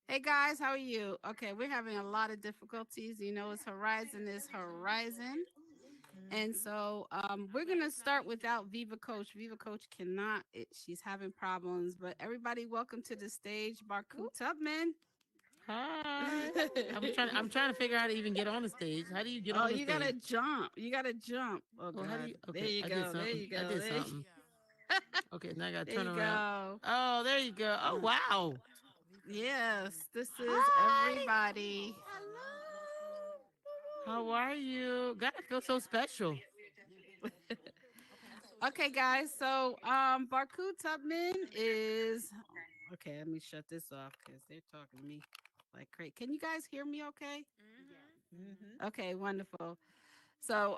Hey guys, how are you? Okay, we're having a lot of difficulties. You know, it's Horizon is Horizon. And so we're going to start without Viva Coach. Viva Coach cannot, she's having problems. But everybody, welcome to the stage, Barkue Tubman. Hi. I'm trying to figure out how to even get on the stage. How do you get Oh, on the you got to stage? jump. You got to jump. Oh, Well, how do God. you? There Okay, you I did go. There something. you I go. did There, something. Okay, now I gotta there turn you around. go. Oh, there you go. Oh, wow. Yes, this is Hi. everybody. Hello. How are you? God, I feel so special. Okay, guys. So, Barkue Tubman is okay. Let me shut this off because they're talking to me like crazy. Can you guys hear me? Okay. Mm-hmm. Okay. Wonderful. So,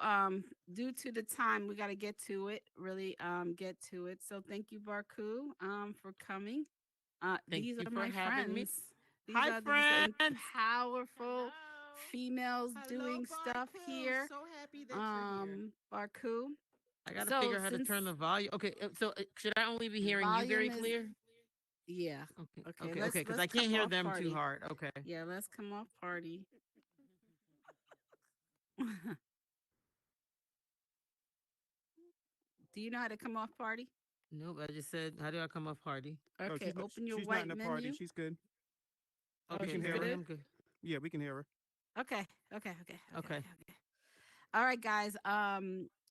due to the time, we got to get to it. Really, get to it. So, thank you, Barkue, for coming. Thank These you are for my having me. friends. These Hi, are these friends. powerful Hello. females Hello, doing stuff Barku. here. So happy that you're here. Barkue. I gotta So, figure out how to turn since the volume. Okay, so should I only be hearing you very volume is clear? yeah. Okay, Okay, okay, okay. Because let's I can't come hear off them too party. hard. Okay. Yeah, let's come off party. Do you know how to come off party? Nope. I just said, how do I come off hardy? Oh, Okay, open your she's not in white the party. menu. She's good. Oh, We Okay, can she's hear her. apparently good. I'm good. Yeah, we can hear her. Okay, okay, okay, okay, Okay. okay, okay. All right, guys.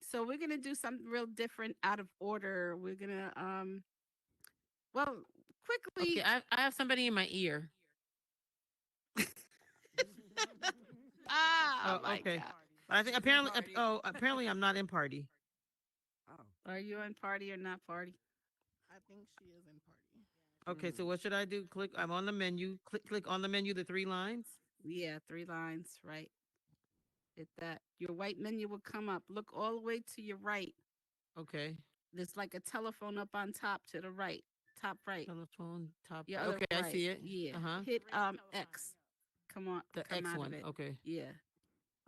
So we're gonna do something real different out of order. We're gonna well, Okay, quickly. I have somebody in my ear. Ah, Oh, my okay. God. But I think She's in apparently, party. apparently I'm not in party. Oh, Are you in party or not party? I think she is in party. Okay, so Mm. what should I do? Click. I'm on the menu. Click on the menu. The three lines. Yeah, three lines, right? Hit that. Your white menu will come up. Look all the way to your right. Okay. There's like a telephone up on top to the right, top right, Telephone top your right. other Okay, I right. see it. Yeah, Uh huh. hit X. Come on, The come X out of one. it. Okay. Yeah,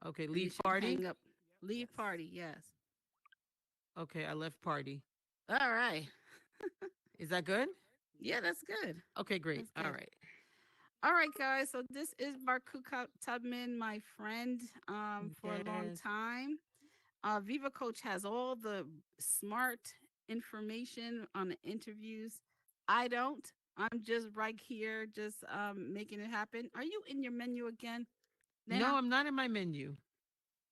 Okay. and it Leave should party. hang up. Leave Yes. party. Yes. Okay, I left party. All right. Is that good? Yeah, that's good. Okay, great. That's All good. right. All right, guys. So this is Barkue Tubman, my friend, for a long Yes. time. Viva Coach has all the smart information on the interviews. I don't. I'm just right here, just making it happen. Are you in your menu again, No, Nena? I'm not in my menu.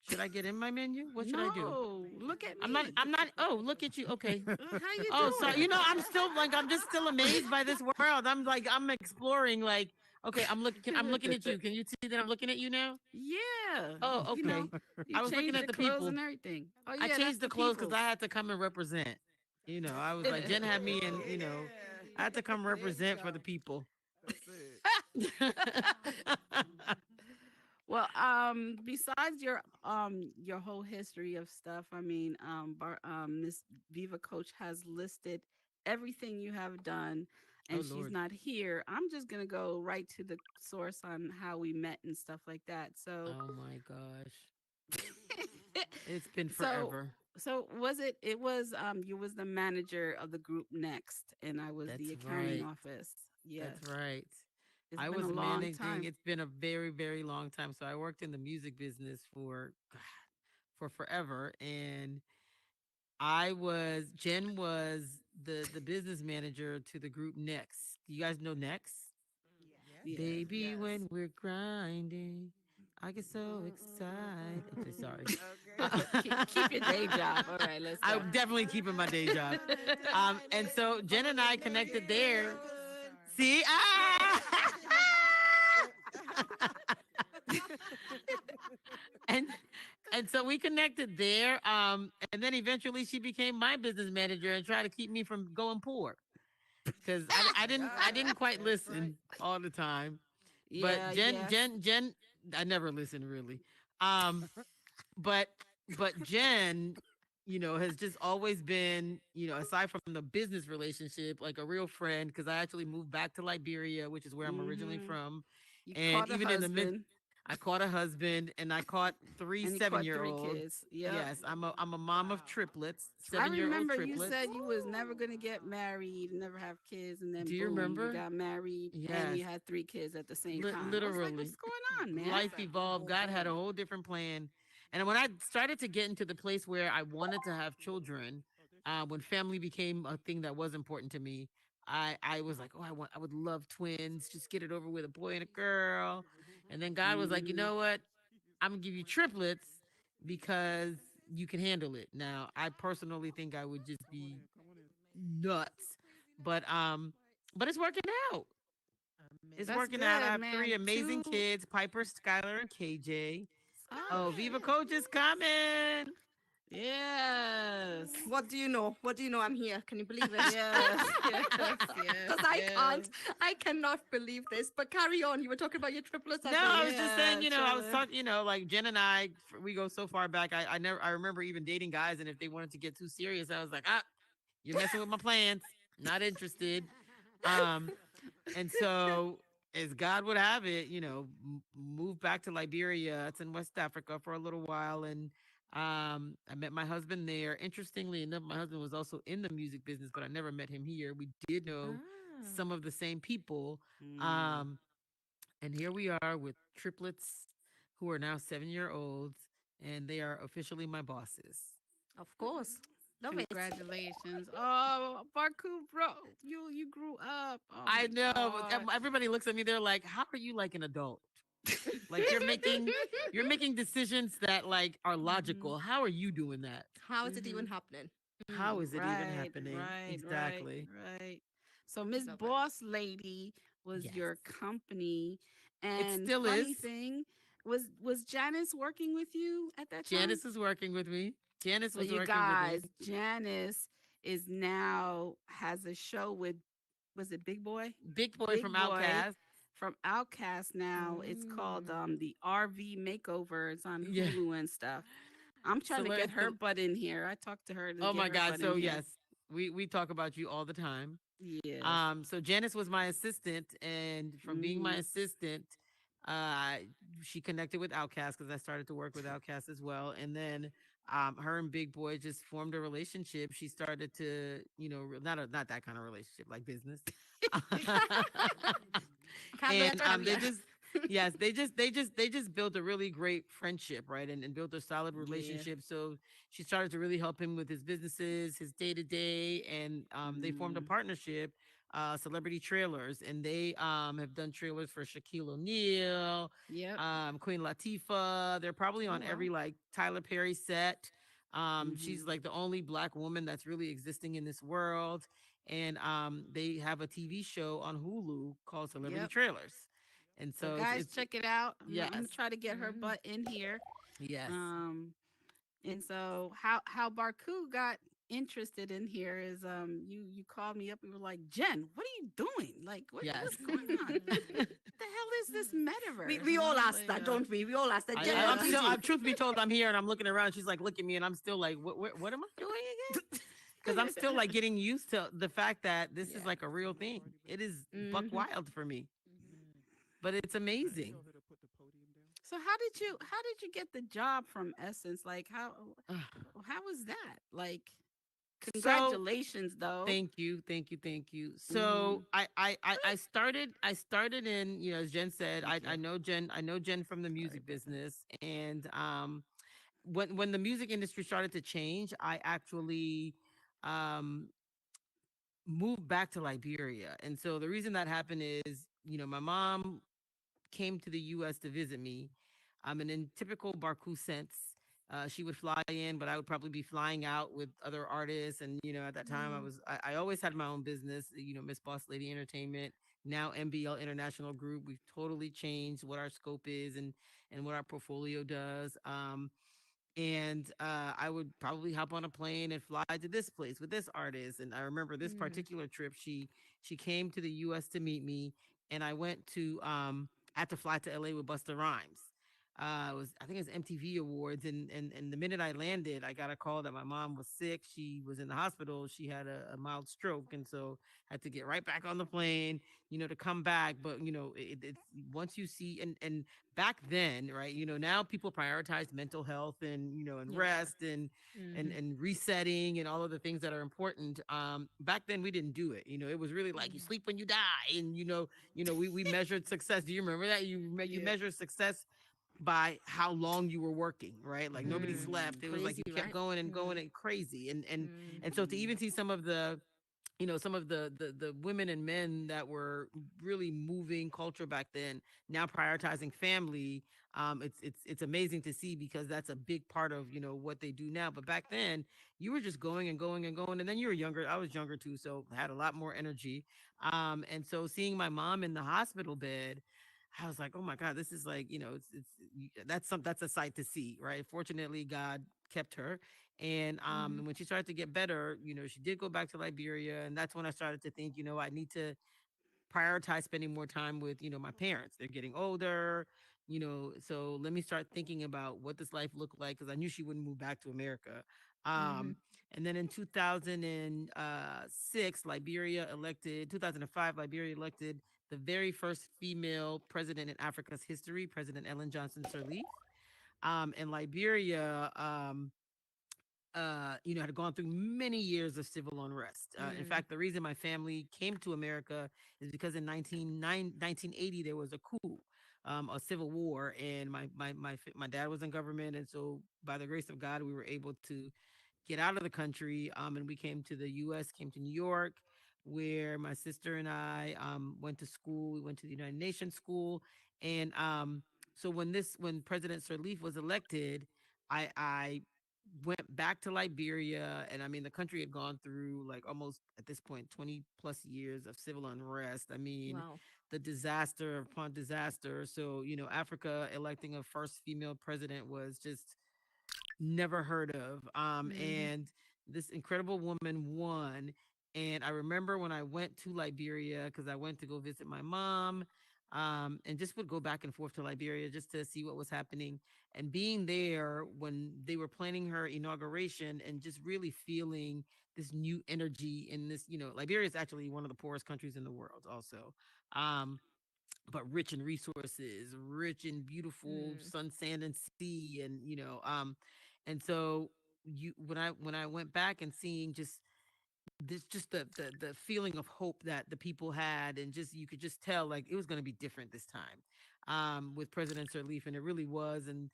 Should I get in my menu? What should I do? No, look at I'm not. me. I'm not. Oh, look at you. Okay. How you Oh, so doing? I'm still like I'm just still amazed by this world. I'm like I'm exploring. Like, okay, I'm looking. I'm looking at you. Can you see that I'm looking at you now? Yeah, Oh, you know, okay. you I was looking changed at your the clothes people. and everything. Oh I yeah, that's changed the the clothes because I people's. had to come and represent. I was like Jen had me, and Yeah. I had to come There you represent for the go. people. That's it. Well, besides your whole history of stuff, I mean, Miss Viva Coach has listed everything you have done, Oh and she's Lord. not here. I'm just gonna go right to the source on how we met and stuff like that. So, Oh my gosh. It's been so, forever. was it? It was you was the manager of the group Next, and I was the That's accounting right. office. That's Yes, right. it's I been a was long managing. time. It's been a very, very long time. So I worked in the music business for God, for forever, and Jen was the business manager to the group Next. You guys know Next? Yes. Yeah. Baby, when Yes. we're grinding, I get so excited. Okay, sorry. Okay. Keep your day job. All right, let's go. I'm definitely keeping my day job. And so Jen and I connected there. See, and and so we connected there. And then eventually she became my business manager and tried to keep me from going poor because I didn't quite That's right. listen all the time. But Yeah, yes. Jen, I never listened really. Um, but Jen, has just always been, aside from the business relationship, like a real friend. Because I actually moved back to Liberia, which is where I'm originally Mm-hmm. from, You and caught a even in the midst, husband. I caught a husband, and I caught three And he caught 3 7-year-olds. kids. Yep. Yes, I'm a mom of triplets, I 7-year-old remember you triplets. said you was never gonna get married, never have kids, and then Do you boom, you remember? got married and Yes, you had 3 kids at the same time. I was like, literally. what's going on, man? Life evolved. God had a whole different plan. And when I started to get into the place where I wanted to have children, when family became a thing that was important to me, I was like, oh, I would love twins. Just get it over with, a boy and a girl. And then God was like, you Mhm. know what? I'm gonna give you triplets because you can handle it. Now, I personally think I would just be nuts, but it's working out. It's That's working out. I good, have three man. amazing 2. kids: Piper, Skylar, and KJ. Oh, Viva Okay. Coach is coming. Yes. What do you know? What do you know? I'm here. Can you believe it? Yes. Yes. Yes. Because I yes. can't. I cannot believe this. But carry on. You were talking about your triplets, I No, think. I was just saying, Yeah, I was true. talking, like Jen and I, we go so far back. I remember even dating guys, and if they wanted to get too serious, I was like, you're messing with my plans. Not interested. Um, and so as God would have it, moved back to Liberia. It's in West Africa for a little while, and I met my husband there. Interestingly enough, my husband was also in the music business, but I never met him here. We did know some of the same people. Mm. Um, and here we are with triplets who are now 7-year-olds, and they are officially my bosses. Of course. Love it. Congratulations. Oh, Barkue, bro. You grew up. Oh I my know. God. Everybody looks at me. They're like, "How are you like an adult? Like you're making decisions that like are Mhm. logical. How are you doing that? How is it Mhm. even happening? How is it even Right, happening? right, right, Exactly. right. So Miss Love it. Boss Lady was Yes. your company, It and still funny is. thing was Janice working with you at that time? Janice is working with me. Janice So was you working with me. guys, Janice is now has a show with, was it Big Boy? Big boy from Big Boy Outcast. from Outcast now. It's called the RV Makeover. It's on Yeah. Hulu and stuff. I'm trying to get her butt in here. I talked to her to Oh get my her God. butt in So here. yes, we talk about you all the time. Yes. So Janice was my assistant, and from being my Mhm. assistant, uh, she connected with Outcast because I started to work with Outcast as well. And then, her and Big Boy just formed a relationship. She started to, not that kind of relationship, like business. Can't go that And term they yet. just yes, they just built a really great friendship, right? And built a solid Yeah. relationship. So she started to really help him with his businesses, his day-to-day, and they formed a Mm. partnership, Celebrity Trailers, and they have done trailers for Shaquille O'Neal, Yep. Queen Latifah. They're probably Oh, on wow. every like Tyler Perry set. She's Mhm. like the only black woman that's really existing in this world. And they have a TV show on Hulu called Celebrity Yep. Trailers. And So so guys, it's check it out. I'm yes, gonna try to get her Mm. butt in here. yes, Um, and so how Barkue got interested in here is you called me up and were like, Jen, what are you doing? Like yes. what's going on? What the hell is this we, metaverse? we And I all was ask like, that, don't we? We all ask that. I, Jen, I, what I'm do you yeah. still. do? Truth be told, I'm here and I'm looking around. She's like, look at me, and I'm still like, what am I doing again? Because I'm still like getting used to the fact that this is Yeah. like a real thing. It is buck Hmm. wild for me, but it's amazing. So how did you get the job from Essence? Like how was that? Like So congratulations though. thank you, thank you, thank you. So Mhm. I started in, as Jen said, Thank I you. know Jen, from the Sorry, music brother. business, and when the music industry started to change, I actually um moved back to Liberia. And so the reason that happened is, my mom came to the US to visit me. And in typical Barku sense, she would fly in, but I would probably be flying out with other artists. And, at that time Mm. I always had my own business, Miss Boss Lady Entertainment, now MBL International Group. We've totally changed what our scope is and what our portfolio does. And I would probably hop on a plane and fly to this place with this artist. And I remember this Mm. particular trip, she came to the US to meet me, and I had to fly to LA with Busta Rhymes. it was, I think it was MTV Awards, and the minute I landed, I got a call that my mom was sick. She was in the hospital. She had a mild stroke, and so had to get right back on the plane, to come back. But it's once you see, and back then, right, now people prioritize mental health and and Yeah. rest and resetting and all of the things that are important. Back then we didn't do it. It was really like you sleep when you die, and we measured success. Do you remember that you Yeah. measured success by how long you were working, right? Like nobody Mm. slept. It was like Crazy, you kept right? going and going and crazy. And so to Mm. even see some of the some of the women and men that were really moving culture back then now prioritizing family, it's amazing to see, because that's a big part of what they do now. But back then you were just going and going and going, and then you were younger. I was younger too, so I had a lot more energy. And so seeing my mom in the hospital bed, I was like, oh my God, this is like, that's a sight to see, right? Fortunately, God kept her. And when she started to get better, she did go back to Liberia. And that's when I started to think, I need to prioritize spending more time with, my parents. They're getting older, so let me start thinking about what this life looked like, because I knew she wouldn't move back to America. Um, and then in 2006, 2005, Liberia elected the very first female president in Africa's history, President Ellen Johnson Sirleaf. And Liberia, had gone through many years of civil unrest. In fact, the reason my family came to America is because in 1980 there was a coup, a civil war, and my dad was in government, and so by the grace of God, we were able to get out of the country, and we came to the U.S., came to New York, where my sister and I went to school. We went to the United Nations school, and so when President Sirleaf was elected, I went back to Liberia, and I mean the country had gone through, like, almost at this point 20 plus years of civil unrest. I mean, Wow. the disaster upon disaster. So Africa electing a first female president was just never heard of. And this incredible woman won. And I remember when I went to Liberia, because I went to go visit my mom, and just would go back and forth to Liberia just to see what was happening. And being there when they were planning her inauguration, and just really feeling this new energy in this, Liberia is actually one of the poorest countries in the world, also. Um, but rich in resources, rich in beautiful sun, sand, and sea, and and so when I went back and seeing just this, just the feeling of hope that the people had, and just you could just tell, like, it was going to be different this time, with President Sirleaf, and it really was. And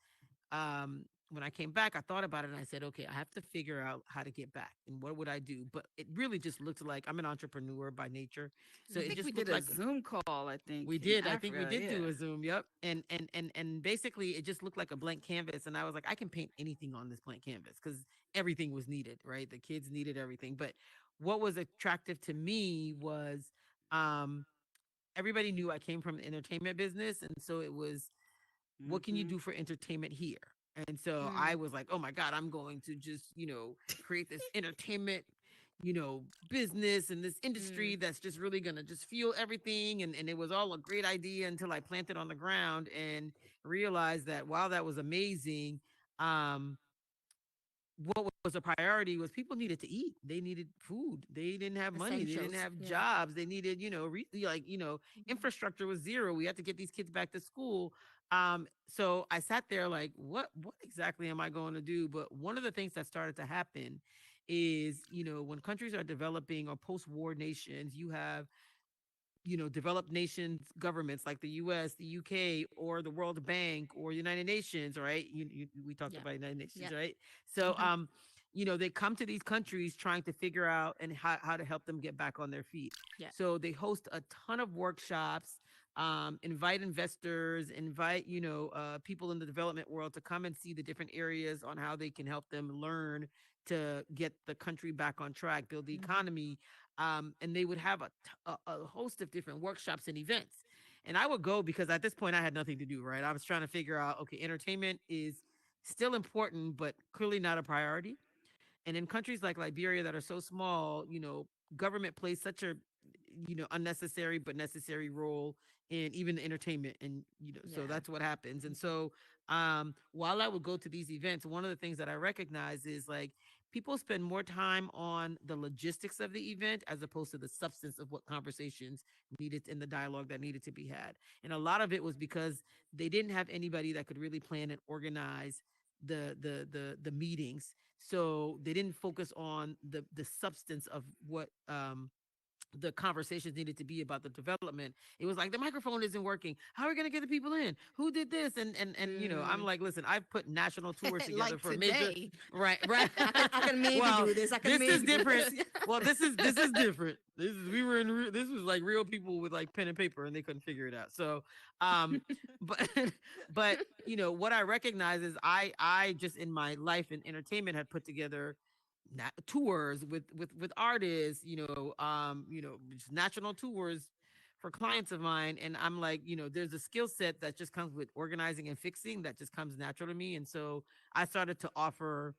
when I came back, I thought about it, and I said, okay, I have to figure out how to get back and what would I do. But it really just looked like, I'm an entrepreneur by nature, so I it think we just did looked a like Zoom call, I think, we in did. I think we Africa. did do Yeah. a Zoom. Yep. And basically it just looked like a blank canvas. And I was like, I can paint anything on this blank canvas, because everything was needed, right? The kids needed everything. But what was attractive to me was, um, everybody knew I came from the entertainment business. And so it was, what can you Mm-hmm. do for entertainment here? And so I was like, oh my God, I'm going to just, create this entertainment, business, and this industry that's just really going to just fuel everything. And it was all a great idea until I planted on the ground and realized that while that was amazing, um, what was a priority was people needed to eat. They needed food. They didn't have money. They didn't Essentials. have Yeah. jobs. They needed, infrastructure was zero. We had to get these kids back to school. So I sat there like, what exactly am I going to do? But one of the things that started to happen is, when countries are developing, or post-war nations, you have, developed nations governments like the US, the UK, or the World Bank, or the United Nations, right? We talked Yeah. about United Nations, Yeah. right? So they come to these countries trying to figure out and how to help them get back on their feet. Yeah. So they host a ton of workshops, invite investors, invite people in the development world to come and see the different areas on how they can help them learn to get the country back on track, build the economy. And they would have a host of different workshops and events. And I would go because at this point I had nothing to do, right? I was trying to figure out, okay, entertainment is still important, but clearly not a priority. And in countries like Liberia that are so small, government plays such a unnecessary but necessary role in even the entertainment. And so Yeah. that's what happens. And so while I would go to these events, one of the things that I recognize is like people spend more time on the logistics of the event as opposed to the substance of what conversations needed in the dialogue that needed to be had. And a lot of it was because they didn't have anybody that could really plan and organize the meetings. So they didn't focus on the substance of what the conversations needed to be about the development. It was like the microphone isn't working. How are we going to get the people in? Who did this? And I'm like, listen, I've put national tours together Like for major. today. Right. I can maybe Well, do this. I can this maybe is do different. this. Yeah. Well, this is different. This was like real people with like pen and paper, and they couldn't figure it out. So, but but what I recognize is I just in my life in entertainment had put together tours with artists, just national tours for clients of mine. And I'm like, there's a skill set that just comes with organizing and fixing that just comes natural to me. And so I started to offer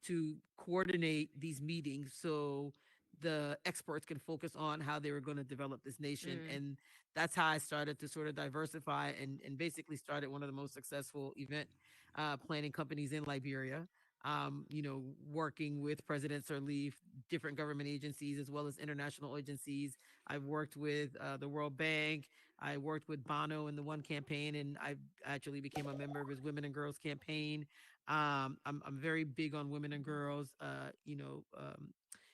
to coordinate these meetings so the experts can focus on how they were going to develop this nation. And that's how I started to sort of diversify and basically started one of the most successful event planning companies in Liberia. Working with President Sirleaf, different government agencies, as well as international agencies. I've worked with the World Bank. I worked with Bono in the One campaign, and I actually became a member of his Women and Girls campaign. I'm very big on women and girls,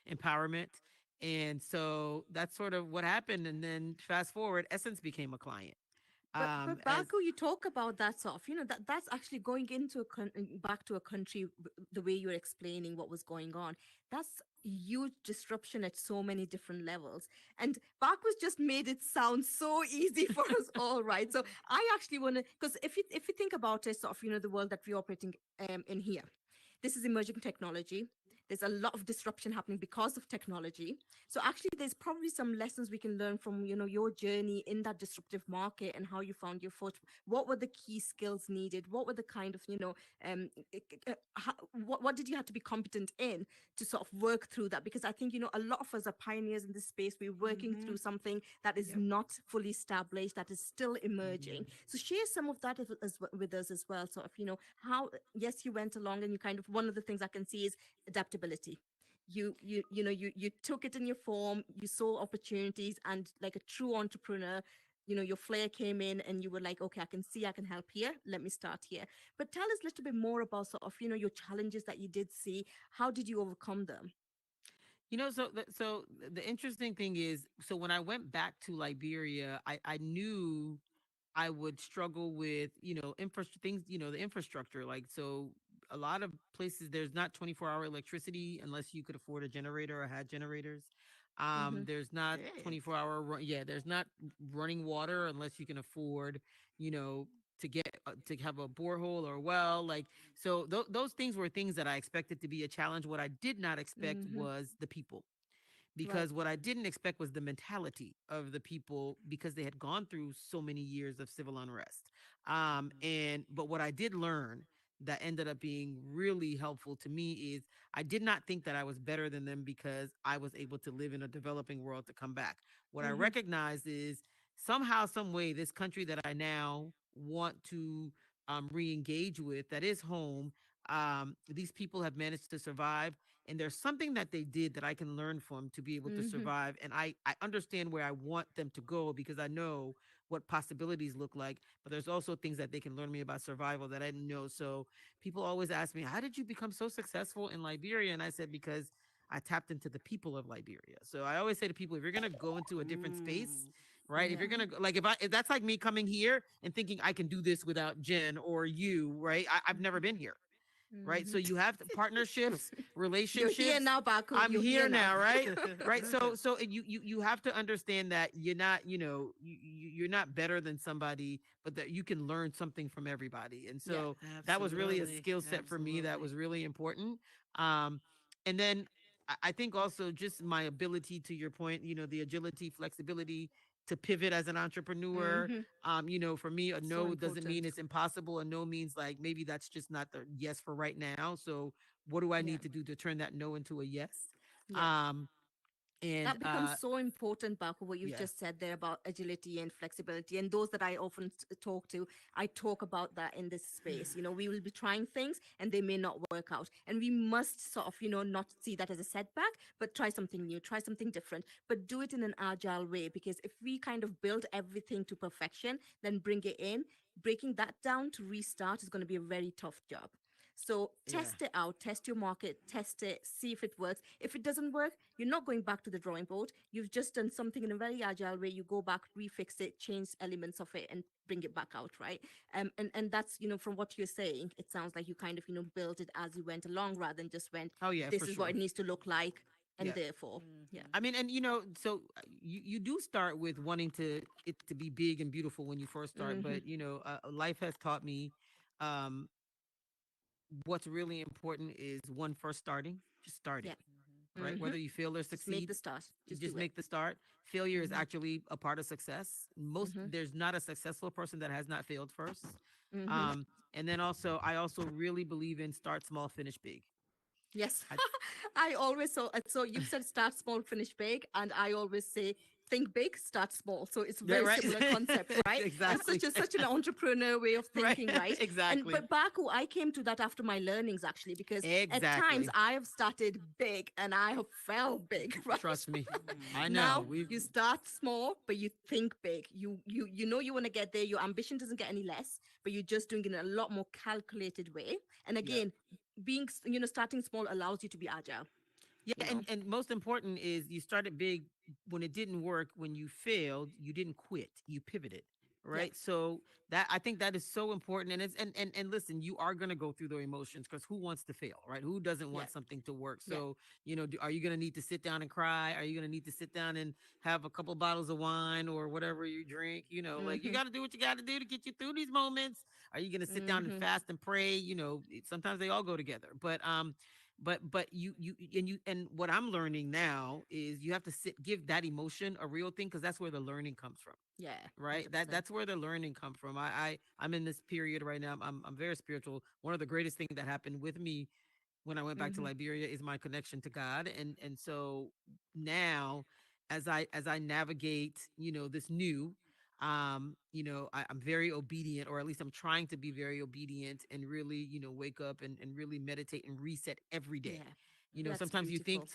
empowerment. And so that's sort of what happened. And then fast forward, Essence became a client. But Barkue, you talk about that sort of, that's actually going into back to a country, the way you're explaining what was going on. That's huge disruption at so many different levels. And Barkue's just made it sound so easy for us all, right? So I actually want to, because if you think about it, sort of, the world that we're operating in here, this is emerging technology. There's a lot of disruption happening because of technology. So actually, there's probably some lessons we can learn from, your journey in that disruptive market and how you found your foot. What were the key skills needed? What were the kind of, what did you have to be competent in to sort of work through that? Because I think, a lot of us are pioneers in this space. We're working through something that is not fully established, that is still emerging. So share some of that with us as well. Sort of, how, yes, you went along and you kind of, one of the things I can see is adaptability. You took it in your form, you saw opportunities, and like a true entrepreneur, your flair came in and you were like, okay, I can see I can help here, let me start here. But tell us a little bit more about sort of your challenges that you did see. How did you overcome them? So the interesting thing is, so when I went back to Liberia, I knew I would struggle with, things, the infrastructure. Like, so a lot of places, there's not 24-hour electricity unless you could afford a generator or had generators. There's not 24-hour, there's not running water unless you can afford, to get to have a borehole or a well. Like, so those things were things that I expected to be a challenge. What I did not expect was the people, because what I didn't expect was the mentality of the people, because they had gone through so many years of civil unrest. But what I did learn that ended up being really helpful to me is I did not think that I was better than them because I was able to live in a developing world to come back. What I recognized is somehow, some way, this country that I now want to re-engage with, that is home, these people have managed to survive, and there's something that they did that I can learn from to be able to survive. And I understand where I want them to go because I know what possibilities look like, but there's also things that they can learn me about survival that I didn't know. So people always ask me, how did you become so successful in Liberia? And I said, because I tapped into the people of Liberia. So I always say to people, if you're going to go into a different space, right? If you're going to, like, if that's like me coming here and thinking I can do this without Jen or you, right? I've never been here. Right. So you have partnerships, relationships. You're here now, Barkue. I'm You're here now. Right. Right. So you have to understand that you're not, you're not better than somebody, but that you can learn something from everybody. And so that was really a skill set for me that was really important. And then I think also just my ability, to your point, the agility, flexibility to pivot as an entrepreneur. For me, a So no doesn't mean important. it's impossible. A no means like maybe that's just not the yes for right now. So what do I need to do to turn that no into a yes? Yeah. And That becomes so important, Baku, what you've yeah. just said there about agility and flexibility. And those that I often talk to, I talk about that in this space. We will be trying things and they may not work out. And we must sort of, not see that as a setback, but try something new, try something different, but do it in an agile way. Because if we kind of build everything to perfection, then bring it in, breaking that down to restart is going to be a very tough job. So Yeah. test it out, test your market, test it, see if it works. If it doesn't work, you're not going back to the drawing board. You've just done something in a very agile way. You go back, refix it, change elements of it, and bring it back out, right? And that's from what you're saying, it sounds like you kind of built it as you went along rather than just went. Oh yeah, This for is what sure. it needs to look like, and Yeah. therefore, yeah. I mean, and so you do start with wanting it to be big and beautiful when you first start, Mm-hmm. but life has taught me um what's really important is one first starting, just start it, Yeah. right? Mm-hmm. Whether you fail or Just make succeed, the start. you Just just do it. make the start. Failure is Mm-hmm. actually a part of success. Mm-hmm. There's not a successful person that has not failed first. Mm-hmm. Um, and then also, I also really believe in start small, finish big. Yes. I, I always so you've said start small, finish big, and I always say think big, start small. So it's a yeah, very right. similar concept, right? That's Exactly. such an entrepreneur way of Right. thinking, right? And Exactly. but Baku, I came to that after my learnings actually, because at times Exactly. I have started big and I have fell big, right? Trust me. I know. Now We you start small, but you think big. You want to get there. Your ambition doesn't get any less, but you're just doing it in a lot more calculated way. And yeah. again, being starting small allows you to be agile. Yeah, You know. and most important is you started big when it didn't work, when you failed, you didn't quit, you pivoted. Yep. Right. So that I think that is so important. And it's and listen, you are gonna go through the emotions because who wants to fail, right? Who doesn't Yep. want something to work? Yep. So, are you gonna need to sit down and cry? Are you gonna need to sit down and have a couple bottles of wine or whatever you drink? Like you Mm-hmm. gotta do what you gotta do to get you through these moments. Are you gonna sit down and Mm-hmm. fast and pray? Sometimes they all go together. But and what I'm learning now is you have to give that emotion a real thing because that's where the learning comes from, Yeah. right? 100%. That's where the learning comes from. I'm in this period right now. I'm very spiritual. One of the greatest things that happened with me when I went back to Mm-hmm. Liberia is my connection to God. And so now as I navigate, this new, I'm very obedient, or at least I'm trying to be very obedient and really, wake up and really meditate and reset every day. Yeah. That's Sometimes you think, beautiful. Yep.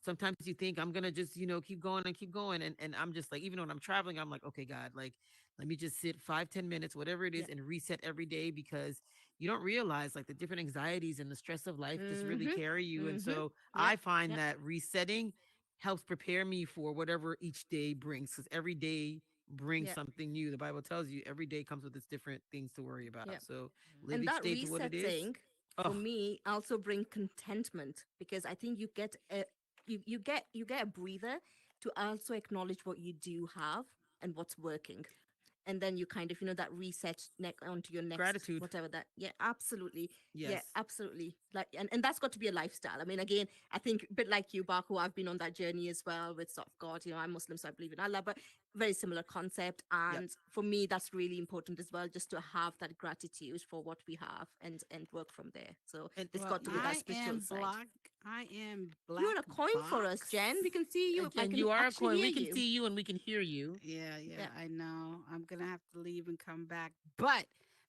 sometimes you think I'm gonna just, keep going and keep going. And I'm just like, even when I'm traveling, I'm like, okay, God, like let me just sit 5-10 minutes, whatever it is, Yep. and reset every day because you don't realize like the different anxieties and the stress of life just really Mm-hmm. carry you. And Mm-hmm. so Yep. I find Yep. that resetting helps prepare me for whatever each day brings because every day brings Yep. something new. The Bible tells you every day comes with its different things to worry about. Yep. So live And each that day to what it is. resetting for Oh, me also bring contentment, because I think you get a breather to also acknowledge what you do have and what's working, and then you kind of that reset onto your next gratitude. whatever that. Yeah, absolutely. Yeah, Yes. absolutely. Like, and that's got to be a lifestyle. I mean, again, I think a bit like you, Baku, I've been on that journey as well with sort of God. I'm Muslim, so I believe in Allah, but very similar concept. Yep. And for me, that's really important as well, just to have that gratitude for what we have and work from there. So And it's Well, got to be that I spiritual am side. block. I am black You're a coin for us, box. Jen. We can see you. I again, can you are a actually coin. hear We can you. see you and we can hear you. Yeah, yeah, Yeah. I know. I'm gonna have to leave and come back. But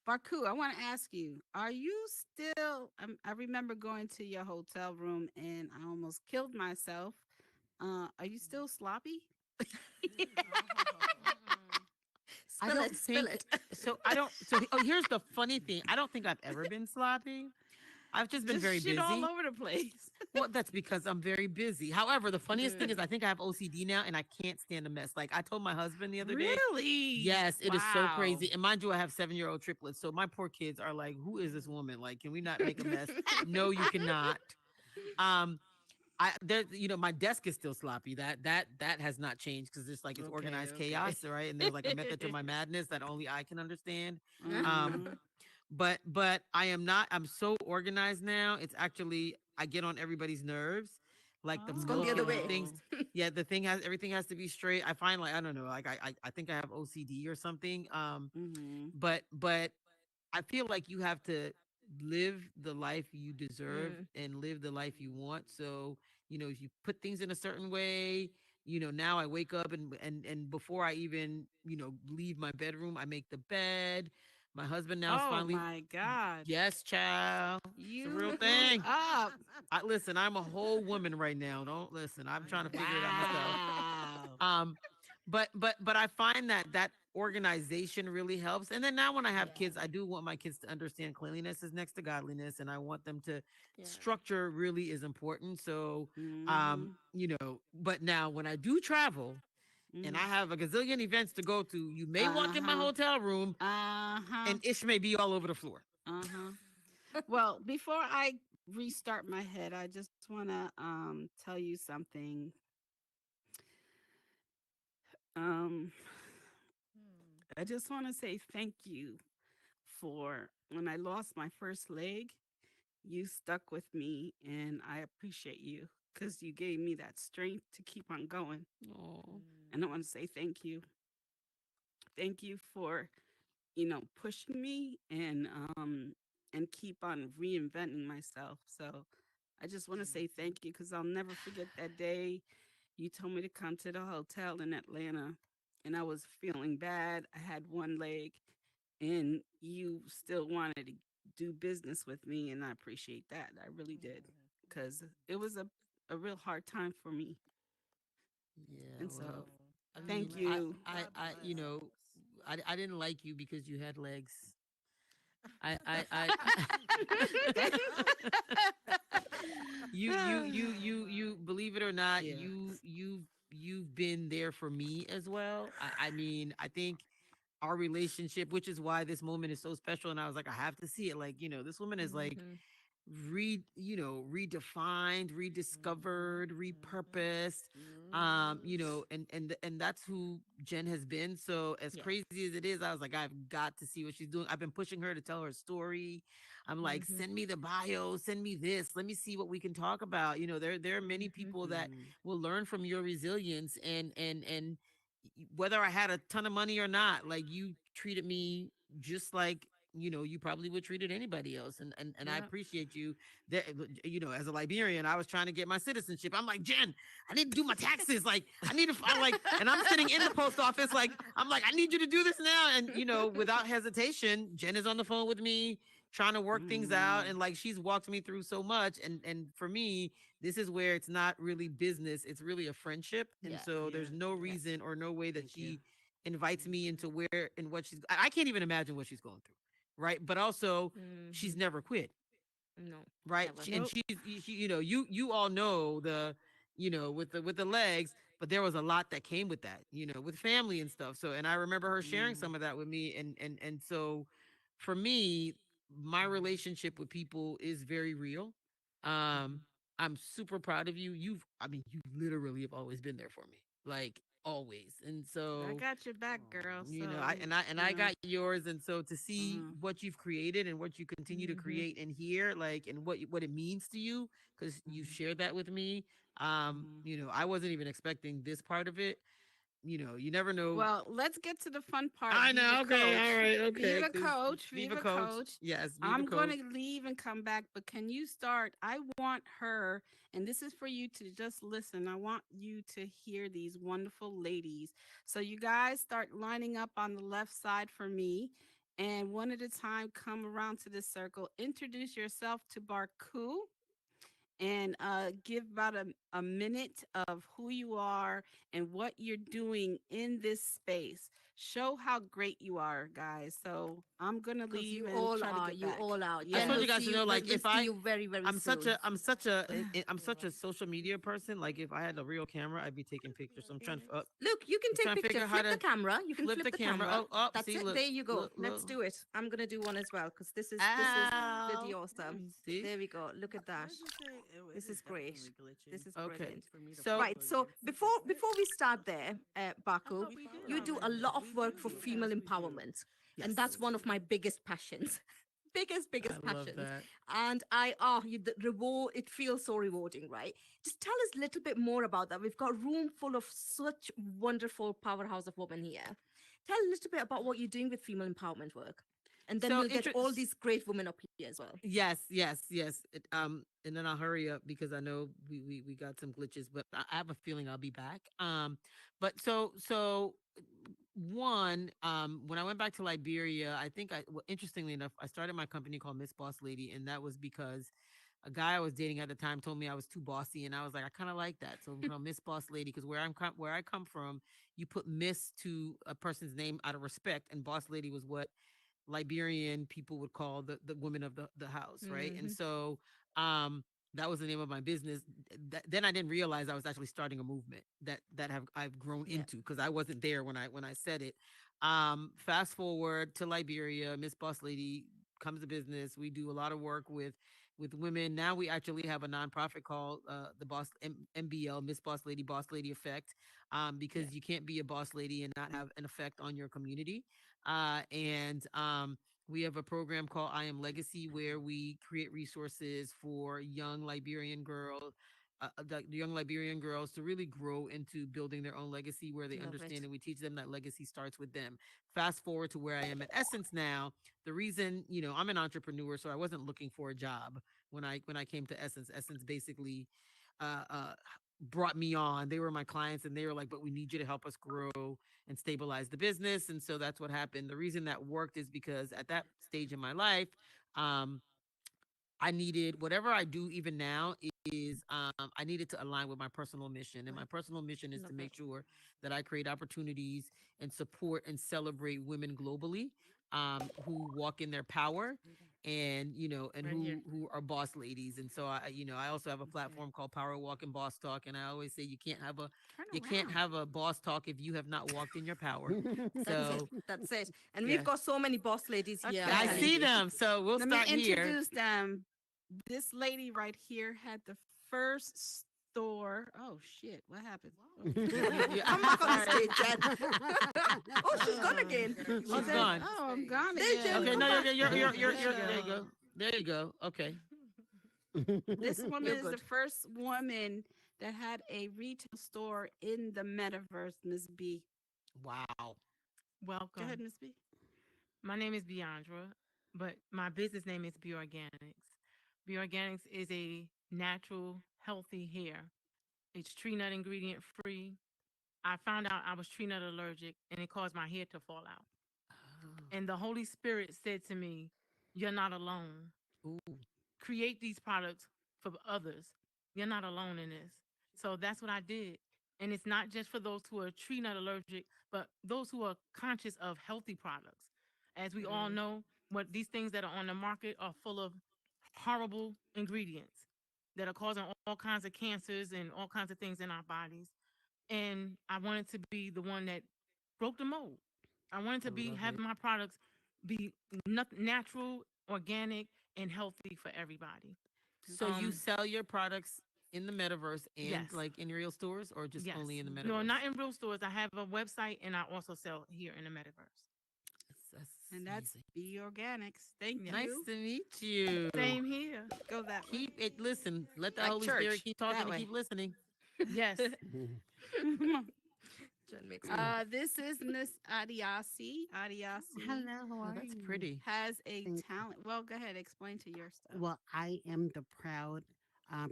Barku, I want to ask you: are you still? I remember going to your hotel room and I almost killed myself. Are you still sloppy? I Spill don't it, spill think it. so. I don't. So, oh, here's the funny thing. I don't think I've ever been sloppy. I've just been Just very shit all busy. over the place. Well, that's because I'm very busy. However, the funniest thing Mm. is I think I have OCD now and I can't stand a mess. Like I told my husband the other day, Really? yes, it is so Wow. crazy. And mind you, I have 7-year-old triplets. So my poor kids are like, who is this woman? Like, can we not make a mess? No, you cannot. Um, my desk is still sloppy. That has not changed because it's like it's Okay, organized okay. chaos, right? And there's like a method to my madness that only I can understand. Um, Mhm. but I am not. I'm so organized now. It's actually I get on everybody's nerves. Like the It's gone the milk other and the way. things. Oh. Yeah, the thing has everything has to be straight. I find like I don't know. Like I think I have OCD or something. Mhm. But I feel like you have to live the life you deserve Mm. and live the life you want. So you put things in a certain way. Now I wake up and before I even, leave my bedroom, I make the bed. My husband now is Oh finally, my God. yes, child. It's a You real grew thing. up. Listen, I'm a whole woman right now. Don't listen. I'm trying to figure it out myself. Wow. But I find that organization really helps. And then now when I have kids, Yeah. I do want my kids to understand cleanliness is next to godliness, and I want them to Yeah. structure really is important. So Mhm. but now when I do travel and I have a gazillion events to go to, you may walk in my Uh-huh. hotel room Uh-huh. and Ish may be all over the floor. Uh-huh. Well, before I restart my head, I just want to tell you something. Um I just want to say thank you for when I lost my first leg, you stuck with me and I appreciate you cuz you gave me that strength to keep on going. Oh, And I want to say thank you. Thank you for pushing me and keep on reinventing myself. So I just want to say thank you because I'll never forget that day you told me to come to the hotel in Atlanta and I was feeling bad. I had one leg and you still wanted to do business with me and I appreciate that. I really did because it was a real hard time for me. yeah. And so Well, I thank mean, you. I didn't like you because you had legs. I you believe it or not, Yeah. you've been there for me as well. I mean, I think our relationship, which is why this moment is so special, and I was like, I have to see it. Like, this woman is like Mhm. redefined, rediscovered, repurposed. And that's who Jen has been. So as Yeah. crazy as it is, I was like, I've got to see what she's doing. I've been pushing her to tell her story. I'm like, Mhm. send me the bio, send me this, let me see what we can talk about. There are many Mhm. people that Mm. will learn from your resilience, and whether I had a ton of money or not, like you treated me just like you probably would treated anybody else, and I Yep. appreciate you. That as a Liberian, I was trying to get my citizenship. I'm like, Jen, I need to do my taxes. Like, I need to file, like, and I'm sitting in the post office, like, I'm like, I need you to do this now, and without hesitation, Jen is on the phone with me trying to work things out, Mm. and like she's walked me through so much, and for me, this is where it's not really business, it's really a friendship. And Yeah. so there's no Yeah. reason or no way that Thank you. she invites me into where and what I can't even imagine what she's going through, right? But also, she's Mhm. never quit, No. right? Never. And Nope. you all know the with the legs, but there was a lot that came with that, with family and stuff. So, and I remember her sharing Mm. some of that with me, and so for me, my relationship with people is very real. um I'm super proud of you. I mean, you literally have always been there for me, like always. And I so, got your back, girl. I So, and I got yours. And so to see uh, what you've created and what you continue to Mhm. create and hear, like, and what it means to you, because you mhm, shared that with me. mhm. I wasn't even expecting this part of it. You never know. Well, let's get to the fun part. I Viva know. Okay. All Coach. right. Okay. Viva 'Cause Coach. Viva Viva Coach. Coach. Yes. Viva I'm going Coach. to leave and come back, but can you start? I want her, and this is for you to just listen. I want you to hear these wonderful ladies. So, you guys start lining up on the left side for me. And one at a time, come around to this circle. Introduce yourself to Barkue and give about a minute of who you are and what you're doing in this space. Show how great you are, guys. So I'm gonna Because leave you and all try to are. get You back. all are. I just Jen want Yeah. will you guys see to you. know, We'll, like, we'll if see you very, very soon. I'm such a social media person. Like, if I had a real camera, I'd be taking pictures. So Look, you can I'm take trying to picture. figure out how Flip the to camera. You can flip flip the the camera. camera. Oh, That's see, it. look, There you go. Let's look. do it. I'm gonna do one as well because this is bloody Ow. awesome. See? There we go. Look at that. Let's just say This is great. definitely glitching This is Okay. brilliant. for me to So, follow Right. So you. before we start there, Baku, We did you do a already. lot of We work for do. female Yes, we do. empowerment, and yes, that's one of my biggest passions. I Biggest love passions. that. And the reward, it feels so rewarding, right? Just tell us a little bit more about that. We've got a room full of such wonderful powerhouse of women here. Tell a little bit about what you're doing with female empowerment work. And then So we'll get all these great women up here as well. Yes, yes, yes. And then I'll hurry up because I know we got some glitches, but I have a feeling I'll be back. But so one, when I went back to Liberia, I think well, interestingly enough, I started my company called Miss Boss Lady, and that was because a guy I was dating at the time told me I was too bossy, and I was like, I kind of like that. So I'm called Miss Boss Lady because where I come from, you put Miss to a person's name out of respect, and Boss Lady was what Liberian people would call the women of the house, right? And so that was the name of my business. Then I didn't realize I was actually starting a movement that I've grown into because I wasn't there when I said it. Fast forward to Liberia, Miss Boss Lady comes to business. We do a lot of work with women. Now we actually have a nonprofit called the MBL, Miss Boss Lady Effect, because you can't be a boss lady and not have an effect on your community. And we have a program called I Am Legacy where we create resources for young Liberian girls. The young Liberian girls to really grow into building their own legacy where they understand and we teach them that legacy starts with them. Fast forward to where I am at Essence now. The reason, I'm an entrepreneur, so I wasn't looking for a job when I came to Essence. Essence basically brought me on. They were my clients and they were like, but we need you to help us grow and stabilize the business. And so that's what happened. The reason that worked is because at that stage in my life, I needed whatever I do even now is I needed to align with my personal mission. And my personal mission is to make sure that I create opportunities and support and celebrate women globally who walk in their power and who are boss ladies. And so I also have a platform called Power Walk and Boss Talk. And I always say you can't have a boss talk if you have not walked in your power. So That's it. And we've got so many boss ladies here. Okay. I see them. So we'll Let start me here. introduce them. This lady right here had the first store. Oh shit! What happened? Come back on the stage, Jen. Oh, she's gone again. She's gone. Oh, I'm gone There, again. Jen. Okay, Come no, back. you're there you go. There you go. Okay. This woman You're is the good. first woman that had a retail store in the metaverse, Miss B. Wow. Go Welcome. ahead, Miss B. My name is Biandra, but my business name is Be Organics. Be Organics is a natural, healthy hair. It's tree nut ingredient free. I found out I was tree nut allergic and it caused my hair to fall out. And the Holy Spirit said to me, "You're not alone. Ooh. Create these products for others. You're not alone in this." So that's what I did. And it's not just for those who are tree nut allergic, but those who are conscious of healthy products. As we all know, what these things that are on the market are full of horrible ingredients that are causing all kinds of cancers and all kinds of things in our bodies. And I wanted to be the one that broke the mold. I wanted to be having my products be natural, organic, and healthy for everybody. So you sell your products in the metaverse and Yes. like in real stores or just Yes. only in the metaverse? No, not in real stores. I have a website and I also sell here in the metaverse. And that's amazing. Be Organics. Thank Yes. Nice you. to meet you. Same here. Go that way. Keep it. Listen. Let the Like Holy church, Spirit keep talking that and way. keep listening. Yes. Jen makes This is Miss Adiasi. Adiasi Hello, how Oh, are that's you? pretty. has a Thank you. talent. Well, go ahead. Explain to your stuff. Well, I am the proud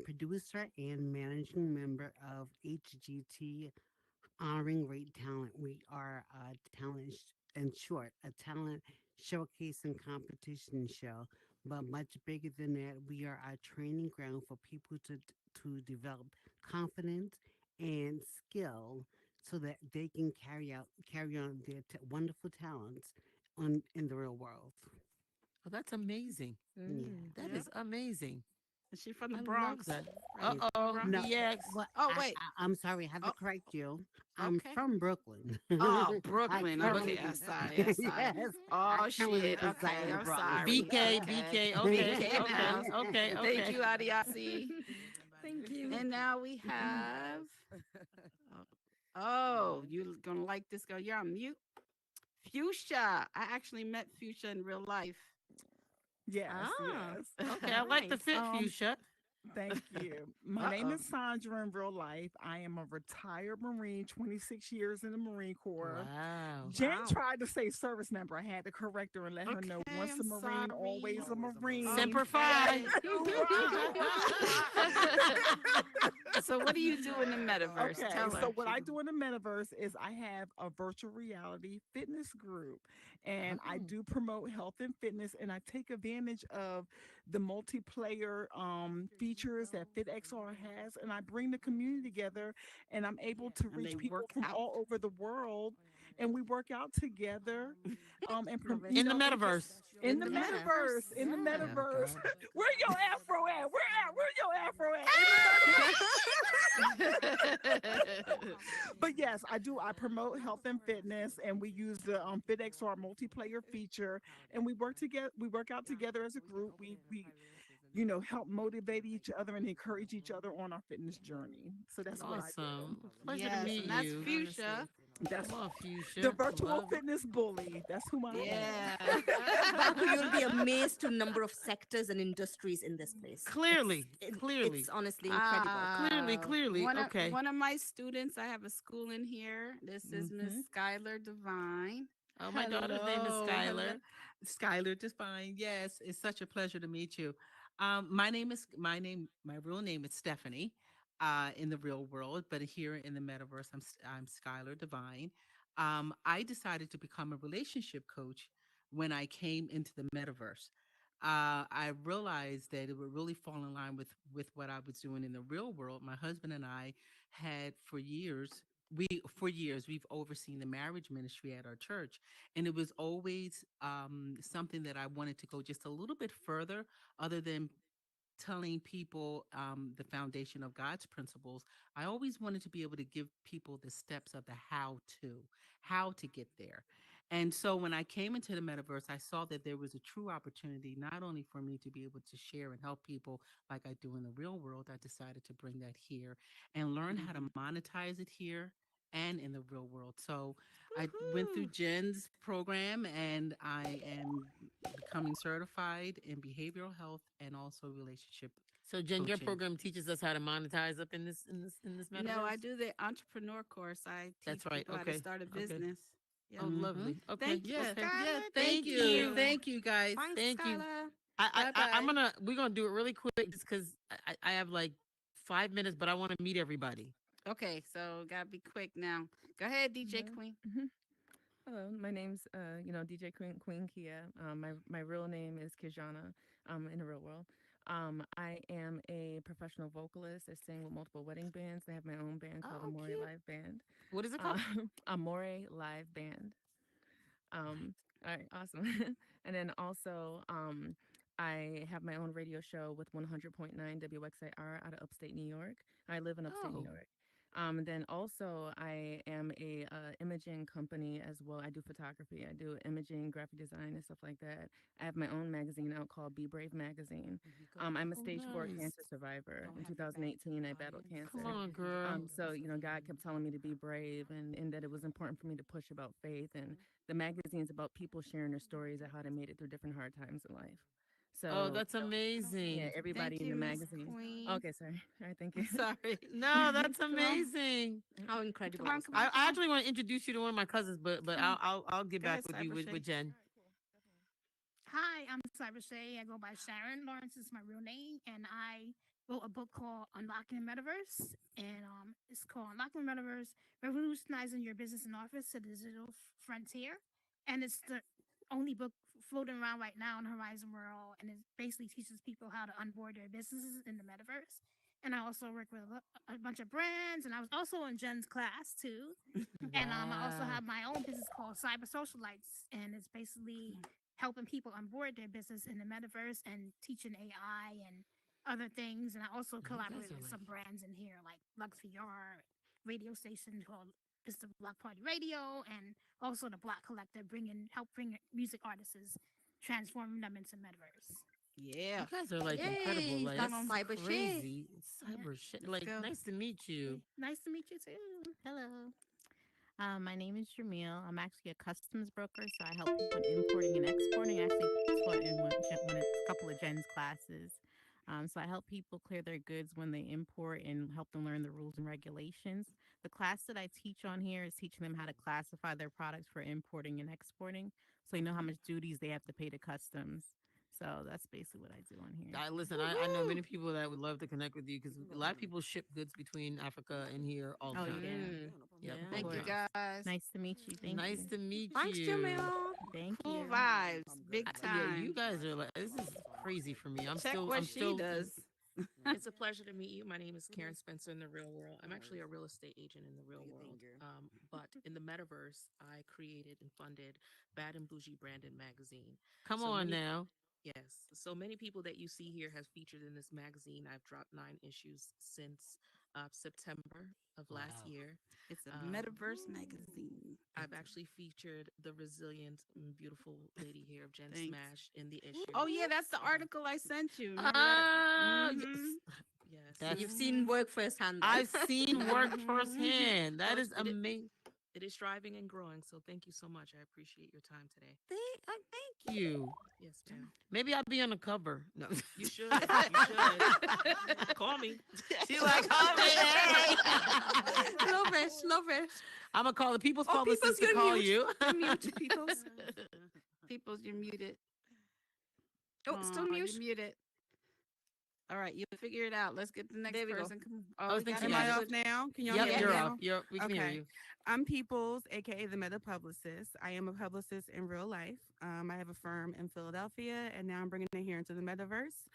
producer and managing member of HGT Honoring Great Talent. We are a talent, in short, a talent showcase and competition show. But much bigger than that, we are a training ground for people to develop confidence and skill so that they can carry on their wonderful talents in the real world. Oh, that's amazing. Yeah. That Yeah. is amazing. Is she from the I love Bronx? that. Right? Uh-oh. No, BX. well, Oh, wait. I'm sorry, I have to Oh, correct you. I'm okay. from Brooklyn. Oh, I Brooklyn. currently Okay, I'm sorry. I'm sorry. yes, Oh, I currently shit. reside Okay, in I'm Brooklyn. sorry. BK, Okay. BK. Okay, BK okay, now. okay, Thank okay. you, Adiasi. Thank you. And now we have. Oh, you're going to like this girl. You're on mute. Fuchsia. I actually met Fuchsia in real life. Yes, Ah. yes. Okay, I like the Nice. fit, Fuchsia. Thank you. My name is Sandra in real life. I am a retired Marine, 26 years in the Marine Corps. Wow. Jen Wow. tried to say service member. I had to correct her and let her know Okay, once I'm a Marine, sorry. always a Marine. Semper Okay. Fi. So what do you do in the metaverse? Okay, Tell so her. what I do in the metaverse is I have a virtual reality fitness group, and I Oh. do promote health and fitness, and I take advantage of the multiplayer features that FitXR has, and I bring the community together, and I'm able to And reach they people work from out. all over the world, and we work out together, and Love it. you In the know, and just metaverse. in In the the metaverse, metaverse. in the Yeah. metaverse. Okay. Where your afro at? Where your afro at? But yes, I do. I promote health and fitness, and we use the FitXR multiplayer feature, and we work together. We work out together as a group. We help motivate each other and encourage each other on our fitness journey. So that's what I do. Awesome. Pleasure to Yes, meet and that's you. Fuchsia. That's Come on, the Fuchsia. virtual Love it. fitness bully. That's who I am. Yeah. Baku, you'll be amazed to number of sectors and industries in this place. Clearly, clearly, It's honestly incredible. clearly. One of Okay. one of my students, I have a school in here. This is Miss Hmm. Skylar Divine. Oh, my daughter's name is Hello. Skylar. Skylar Define. Yes, it's such a pleasure to meet you. My real name is Stephanie, in the real world, but here in the metaverse, I'm Skylar Divine. I decided to become a relationship coach when I came into the metaverse. I realized that it would really fall in line with what I was doing in the real world. My husband and I had for years we've overseen the marriage ministry at our church, and it was always something that I wanted to go just a little bit further, other than telling people the foundation of God's principles. I always wanted to be able to give people the steps of the how to get there. And so when I came into the metaverse, I saw that there was a true opportunity not only for me to be able to share and help people like I do in the real world. I decided to bring that here and learn how to monetize it here and in the real world. So I went through Woohoo. Jen's program, and I am becoming certified in behavioral health and also relationship So, Jen, your coaching. program teaches us how to monetize up in this No, I metaverse. do the entrepreneur course. I teach That's right. people how to Okay. start a Okay. business. Yeah. Oh, Hmm. lovely. Okay. Thank you, Yeah, Okay. yeah. Skylar. Thank Thank you. you. You. Thank you, guys. Thanks, Thank you. Skylar. I'm Bye-bye. gonna we're gonna do it really quick just because I have like 5 minutes, but I want to meet everybody. Okay, so gotta be quick now. Go ahead, DJ Hello. Queen. Hello, my name's DJ Queen Kia. My real name is Kijana. In the real world. I am a professional vocalist. I sing with multiple wedding bands. I have my own band called Oh, Amore cute. Live Band. What is it called? Amore Live Band. All right, awesome. And then also, I have my own radio show with 100.9 WXIR out of upstate New York. I live in upstate New Oh, York. And then also, I am a imaging company as well. I do photography. I do imaging, graphic design, and stuff like that. I have my own magazine out called Be Brave Magazine. I'm a oh, stage 4 nice. cancer survivor. In 2018, I battled Come cancer. on, girl. So, God kept telling me to be brave and that it was important for me to push about faith. And the magazine's about people sharing their stories of how they made it through different hard times in life. Oh, So, that's yeah, amazing. everybody Thank in you, the Miss magazine. Queen. Okay, sorry. All right, thank you. Sorry. No, that's Come on. amazing. How incredible Come on, was come that? on, I, come I on. actually want to introduce you to one of my cousins, but Come on. I'll get Go back ahead, with you Cyber Shay. with Jen. Hi, I'm Cyber Shay. I go by Sharon. Lawrence is my real name, and I wrote a book called Unlocking the Metaverse, and it's called Unlocking the Metaverse: Revolutionizing Your Business and Office to the Digital Frontier, and it's the only book floating around right now in the Horizon World, and it basically teaches people how to onboard their businesses in the metaverse. And I also work with a bunch of brands, and I was also in Jen's class too. And I also Wow. have my own business called Cyber Socialites, and it's basically helping people onboard their business in the metaverse and teaching AI and other things. And I also You guys collaborate are with like some brands in here, like Lux VR radio station called it's the Block Party Radio, and also the Block Collective, help bring music artists, transforming them into metaverse. Yeah. you guys are like incredible. Yay, Like that's that's cyber shit. crazy. Yeah. Cyber shit. Let's Like go. nice to meet you. Nice to meet you too. Hello. My name is Jamil. I'm actually a customs broker, so I help people in importing and exporting. I actually taught in a couple of Jen's classes. So I help people clear their goods when they import and help them learn the rules and regulations. The class that I teach on here is teaching them how to classify their products for importing and exporting. So you know how much duties they have to pay to customs. So that's basically what I do on here. I know many people that would love to connect with you because a lot of people ship goods between Africa and here all the Oh, time. yeah. Yep, Yeah, all of Thank the you, course. time. guys. Nice to meet you. Thank Nice you. to meet Thanks, you. Jamil. Thank Cool you. vibes. Big Yeah, time. you guys are like this is crazy for me. Check what I'm she still does. It's a pleasure to meet you. My name is Karen Spencer in the real world. I'm actually a real estate agent in the real world. But in the metaverse, I created and funded Bad and Bougie Branded magazine. Come So on many, now. yes, so many people that you see here have featured in this magazine. I've dropped 9 issues since September of last Wow. year. It's a Um, metaverse magazine. I've actually featured the resilient and beautiful lady here of Jen Thanks. Smash in the issue. Oh yeah, that's the article I sent you. Remember that? Yes. Mhm. Yes. So That's you've seen work firsthand. Then. I've seen work Mhm. firsthand. That Well, is amazing. it is striving and growing. So thank you so much. I appreciate your time today. Thank you. Yes, ma'am. Maybe I'll be on the cover. No. You should. You should. Call me. She's like, oh man. Love it, love it. I'm gonna call the people's Oh, publicist Peoples, to you're call mute. you. You're mute, Peoples. Peoples, you're muted. Oh, still Aw, mute. you're muted. All right, you'll figure it out. Let's get the next There we go. person. Come on. I Oh, was we got thinking it. she Am I got off now? Can y'all Yep, hear me you're now? off. We can hear Okay. you. I'm Peoples, aka the Meta Publicist. I am a publicist in real life. I have a firm in Philadelphia, and now I'm bringing it here into the metaverse.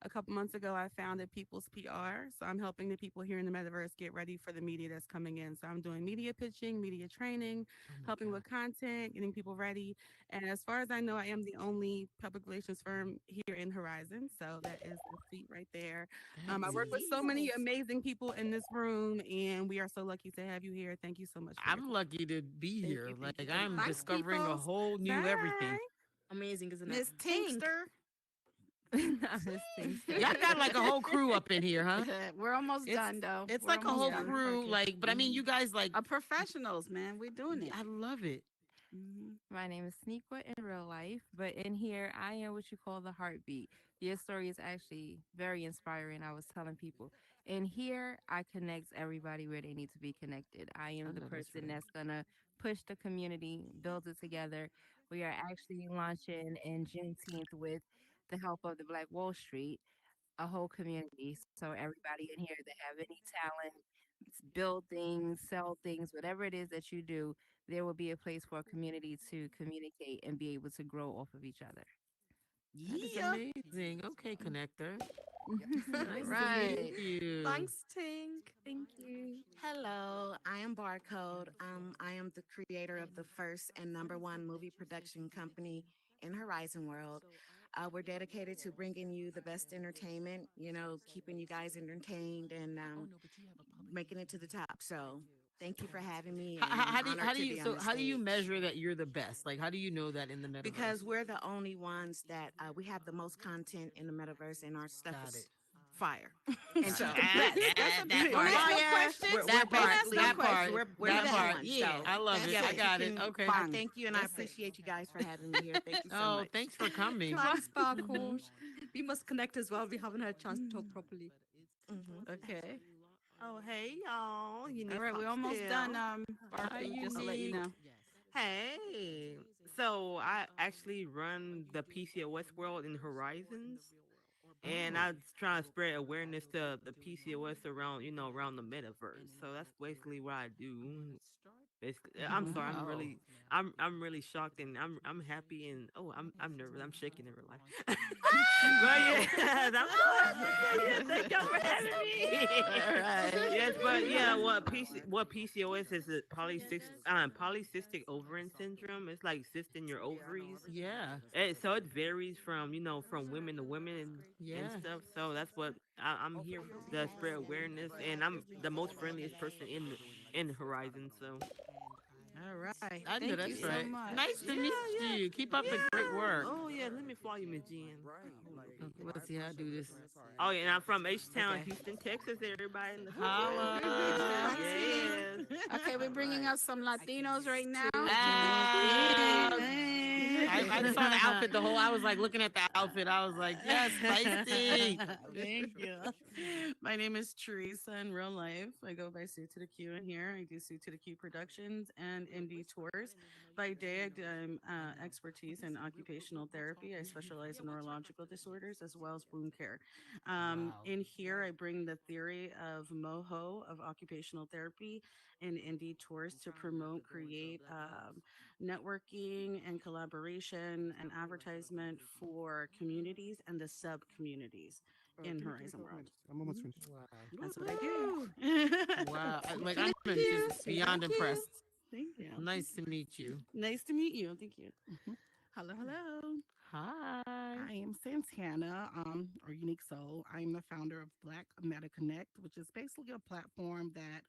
A couple months ago, I founded People's PR, so I'm helping the people here in the metaverse get ready for the media that's coming in. So I'm doing media pitching, media training, helping with content, getting people ready. And as far as I know, I am the only public relations firm here in Horizon. So that is the seat right there. I work with so many amazing people in this room, and we are so lucky to have you here. Thank you so much. For your I'm time. lucky to be Thank here. you, Like thank you, I'm thank you. discovering a Peoples. whole new everything. Bye. Amazing, isn't it? Miss Tinkster. Y'all got like a whole crew up in here, huh? We're almost It's done though. it's We're like a almost whole done. crew. Okay. Like, but I mean, you guys like Professionals, man. We're doing it. I love it. Mhm. My name is Sneakwa in real life, but in here, I am what you call the heartbeat. Your story is actually very inspiring. I was telling people. In here, I connect everybody where they need to be connected. I am the know that's person right. that's going to push the community, build it together. We are actually launching in Juneteenth with the help of the Black Wall Street, a whole community. So everybody in here that have any talent, build things, sell things, whatever it is that you do, there will be a place for a community to communicate and be able to grow off of each other. That is amazing. Okay, connector. Nice Right. to meet you. Thanks, Tink. Thank you. Hello, I am Barcode. I am the creator of the first and number one movie production company in Horizon World. We're dedicated to bringing you the best entertainment, keeping you guys entertained and making it to the top. So thank you for having me, and I'm honored to be on the how do you stage. measure that you're the best? Like, how do you know that in the metaverse? Because we're the only ones that we have the most content in the metaverse, and our stuff Got is it. fire. And so that We're- part. we're basically that part. we're that number part. one, Yeah, so I love it. yeah, I but got you it. can- Okay. I thank you, and I appreciate you guys for having me here. Thank you so Oh, much. thanks for coming. Thanks, Barcode. We must connect as well. We haven't had a chance to talk properly. Okay. Oh, hey, y'all. All right, we're almost done. Barcode, just to let you know. Hey. So I actually run the PCOS world in Horizons. And I'm trying to spread awareness to the PCOS around, around the metaverse. So that's basically what I do. Basically, I'm sorry. I'm really shocked, and I'm happy, and I'm nervous. I'm shaking in real life. But yeah, thank y'all for having me. Yes, but yeah, what PCOS is a polycystic ovarian syndrome. It's like cyst in your ovaries. Yeah. So it varies from from women to women and Yeah. stuff. So that's what I'm here to spread awareness, and I'm the most friendliest person in Horizon. So. All right. I know Thank that's you so right. much. Nice to meet you. Keep up the great work. Oh yeah, let me follow you, Miss Jen. Okay, let's see how I do this. Oh yeah, and I'm from H-Town, Okay. Houston, Texas. Everybody in the Holla. Yes. Okay, we're bringing up some Latinos right now. Ah, I saw the outfit the whole. I was like looking at the outfit. I was like, yes, spicy. Thank you. My name is Teresa in real life. I go by Sue to the Q in here. I do Sue to the Q Productions and Indie Tours. By day, I'm expertise in occupational therapy. I specialize in neurological disorders as well as wound care. In here, I bring the theory of MOHO, of occupational therapy, and Indie Tours to promote, create networking and collaboration and advertisement for communities and the sub communities in Horizon World. Wow. That's what I do. Wow. I'm just beyond impressed. Thank you. Nice to meet you. Nice to meet you. Thank you. Hello, hello. Hi. I am Santana, or Unique Soul. I am the founder of Black Meta Connect, which is basically a platform that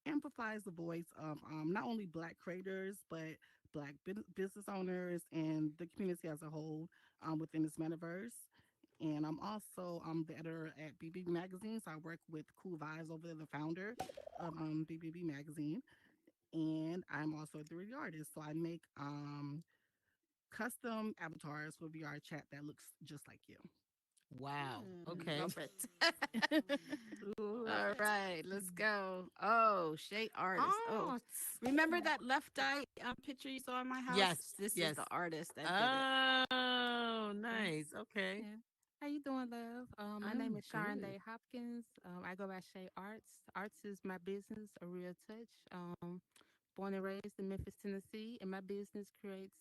amplifies the voice of not only Black creators, but Black business owners and the community as a whole within this metaverse. And I'm also the editor at BBB Magazine. So I work with Cool Vibes over there, the founder of BBB Magazine. And I'm also a 3D artist. So I make custom avatars for VR chat that looks just like you. Wow. Okay. Love it. All right, let's go. Oh, Shay artist. Oh, remember that left eye picture you saw in my house? Yes. This yes. is the artist that did it. Oh, nice. Okay. Yeah. How you doing, love? My I'm name is Sharon good. Day Hopkins. I go by Shay Arts. Arts is my business, a real touch. Born and raised in Memphis, Tennessee, and my business creates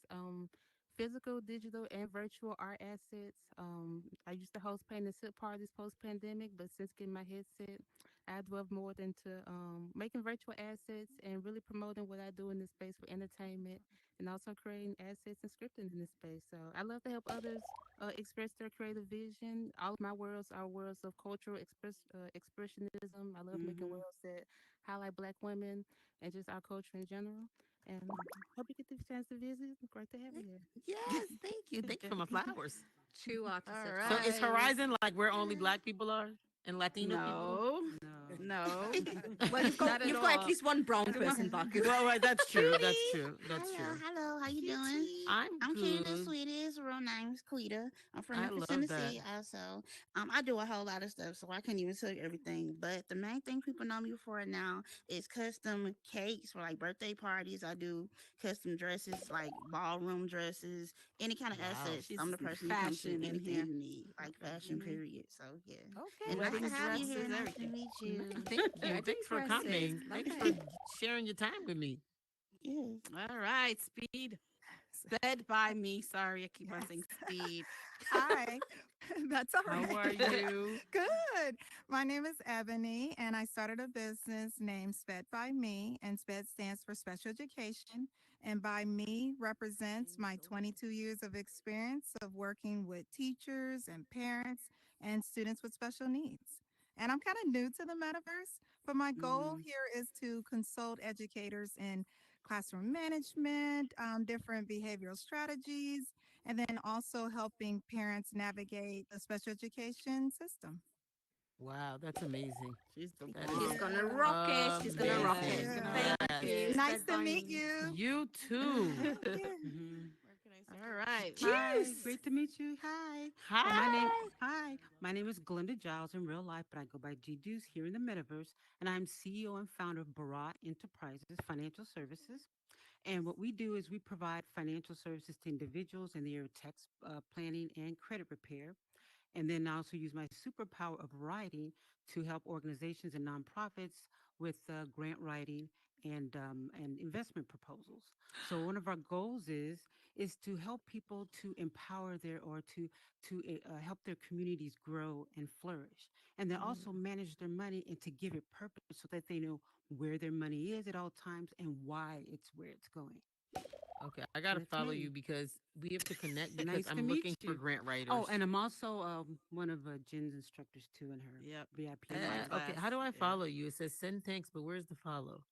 physical, digital, and virtual art assets. I used to host paint and sip parties post pandemic, but since getting my headset, I delved more into making virtual assets and really promoting what I do in this space for entertainment and also creating assets and scripting in this space. So I love to help others express their creative vision. All of my worlds are worlds of cultural expressionism. I love making worlds that highlight Black women and just our culture in general. And hope you get the chance to visit. Great to have you here. Yes. Thank you. Thank you for my flowers. True artist. All So right. is Horizon like where only Black people are and Latino people? No. Well, you've got at least one brown person back. Well, right, that's true. That's true. That's true. Hello, how you doing? I'm Candace good. Sweetest. Real name is Quita. I'm from I Memphis, love Tennessee. Also, I do a whole lot of stuff, so I can't even tell you everything. But the main thing people know me for now is custom cakes for like birthday parties. I do custom dresses, like ballroom dresses, any kind of assets. She's I'm the person you come to, fashion in anything here. you need, like fashion. Period. So yeah. Okay. And nice Wedding to have you dresses, here. Nice to everything. meet you. Thank you. Thanks for coming. Thanks for sharing your time with me. Yes. All right, Speed. Sped by me. Sorry, I keep on saying Speed. Hi, that's all right. How are you? Good. My name is Ebony, and I started a business named Sped by Me, and Sped stands for Special Education. And by me represents my 22 years of experience of working with teachers and parents and students with special needs. And I'm kind of new to the metaverse, but my goal here is to consult educators in classroom management, different behavioral strategies, and then also helping parents navigate the special education system. Wow, that's amazing. She's the That bomb. is She's gonna rock it. She's gonna rock it. amazing. Thank Yes. you. Nice Sped to by meet me. you. You too. All right. Hi, Cheers. great to meet you. Hi. Hi. My name is Glenda Giles in real life, but I go by G Deuce here in the metaverse, and I'm CEO and founder of Barat Enterprises Financial Services. And what we do is we provide financial services to individuals in the area of tax planning and credit repair. And then I also use my superpower of writing to help organizations and nonprofits with grant writing and investment proposals. So one of our goals is to help people to empower their or to help their communities grow and flourish, and then also manage their money and to give it purpose so that they know where their money is at all times and why it's where it's going. Okay, I gotta That's follow me. you because we have to connect because Nice to I'm meet looking for you. grant writers. Oh, and I'm also one of Jen's instructors too in her Yep. VIP. Okay, how do I follow you? It says send thanks, but where's the follow?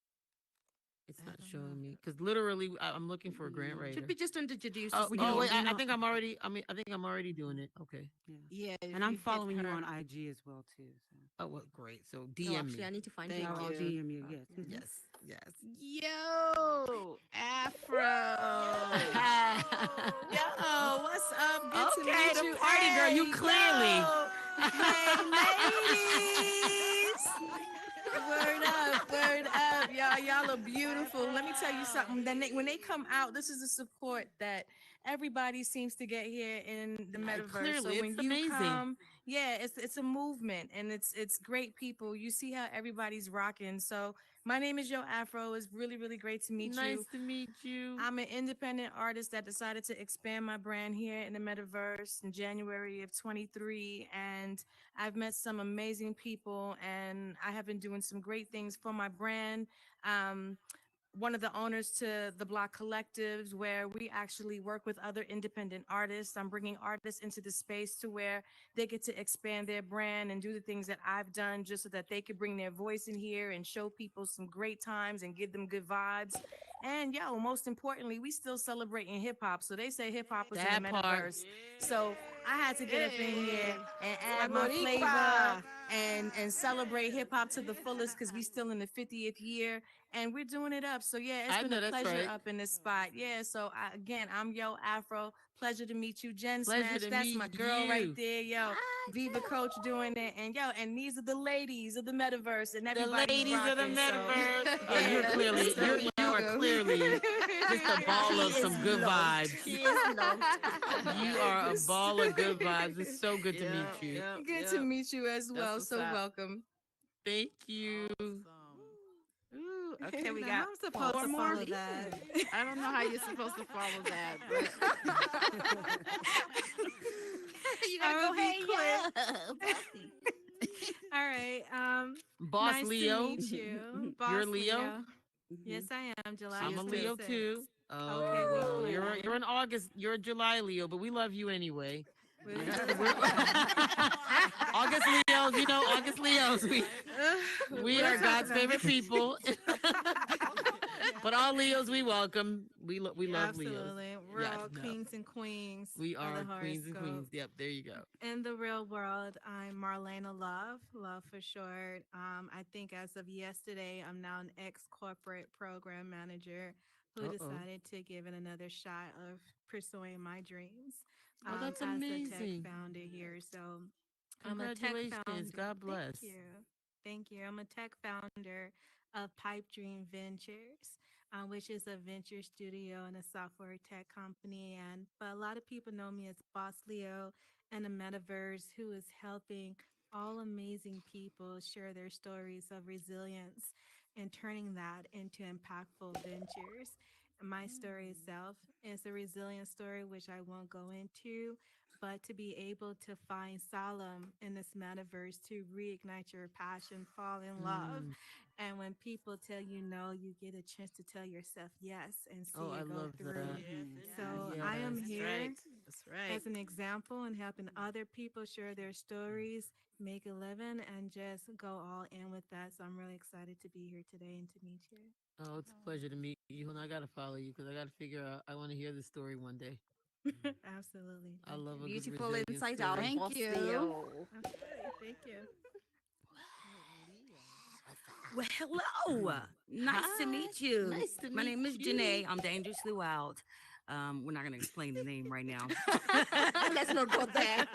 It's not showing me because literally I'm looking for a grant writer. Should be just introduced. Oh, Well, wait, you know- I think I'm already. I think I'm already doing it. Okay. Yeah. if And I'm you hit following you her- on IG as well too. So. Oh, well, great. So No, DM actually, me. I need to find Thank you. I'll you. DM you. Yes. Yes, yes. Yo, Afro. Yeah. girl, you clearly. Hey, ladies. Word up, word up, y'all. Y'all are beautiful. Let me tell you something. When they come out, this is the support that everybody seems to get here in the metaverse. Clearly, so when it's you amazing. come, yeah, it's a movement and it's great people. You see how everybody's rocking. So my name is Yo Afro. It's really great to meet you. Nice to meet you. I'm an independent artist that decided to expand my brand here in the metaverse in January of 23. And I've met some amazing people and I have been doing some great things for my brand. Um, one of the owners to the Block Collectives, where we actually work with other independent artists. I'm bringing artists into the space to where they get to expand their brand and do the things that I've done just so that they could bring their voice in here and show people some great times and give them good vibes. And yo, most importantly, we still celebrating hip hop. So they say hip hop was in That the part. metaverse. So I had to get up in here and add La my Boricua. flavor and celebrate hip hop to the fullest because we still in the 50th year and we're doing it up. So yeah, it's I been know a that's pleasure right. up in this spot. Yeah. So again, I'm Yo Afro. Pleasure to meet you, Jen Pleasure Smash. to That's my meet girl right you. there. Yo, Viva Coach doing it, and yo, and these are the ladies of the metaverse, and The everybody's ladies of the rocking. So metaverse. Oh, yeah, you're clearly, so you are welcome. clearly just a ball of some good vibes. He is loved. You are a ball of good vibes. It's so good to meet you. Good to meet you as That's well. what's So up. welcome. Thank you. Ooh, okay, we Now, got how I'm supposed four to more. follow that? I don't know how you're supposed to follow that, but you gotta I'ma go, be hey, quick. yeah. All right. Boss Nice Leo. to meet you. Boss You're Leo. Yes, I am. July I'm a Leo 26th. too. Oh, Okay, we well, cool. you're an August. You're a July Leo, but we love you anyway. August Leos, you know, August Leos. We are God's favorite people. But all Leos we welcome. We love Leos. Absolutely. We're Yes, all no. kings and queens We of are the queens and horoscope. queens. Yep, there you go. In the real world, I'm Marlena Love, Love for short. I think as of yesterday, I'm now an ex-corporate program manager who decided to give it another shot of pursuing my dreams Oh, that's as the tech amazing. founder here. So I'm a tech Congratulations. founder. God bless. Thank you. Thank you. I'm a tech founder of Pipe Dream Ventures, which is a venture studio and a software tech company. But a lot of people know me as Boss Leo and the metaverse, who is helping all amazing people share their stories of resilience and turning that into impactful ventures. My story itself is a resilient story, which I won't go into, but to be able to find solemn in this metaverse to reignite your passion, fall in love. And when people tell you no, you get a chance to tell yourself yes and see Oh, I it go love through. that. So Yes. I am That's here right. That's right. as an example and helping other people share their stories, make a living, and just go all in with that. So I'm really excited to be here today and to meet you. Oh, it's a pleasure to meet you, and I gotta follow you because I gotta figure out. I want to hear the story one day. Absolutely. I love a good Beautiful resilient insight story. out, Thank Boss you. Leo. Absolutely. Thank you. Well, hello. Nice to meet you. Nice to My meet name is you. Janae. I'm dangerously wild. We're not going to explain the name right now. Let's not go there.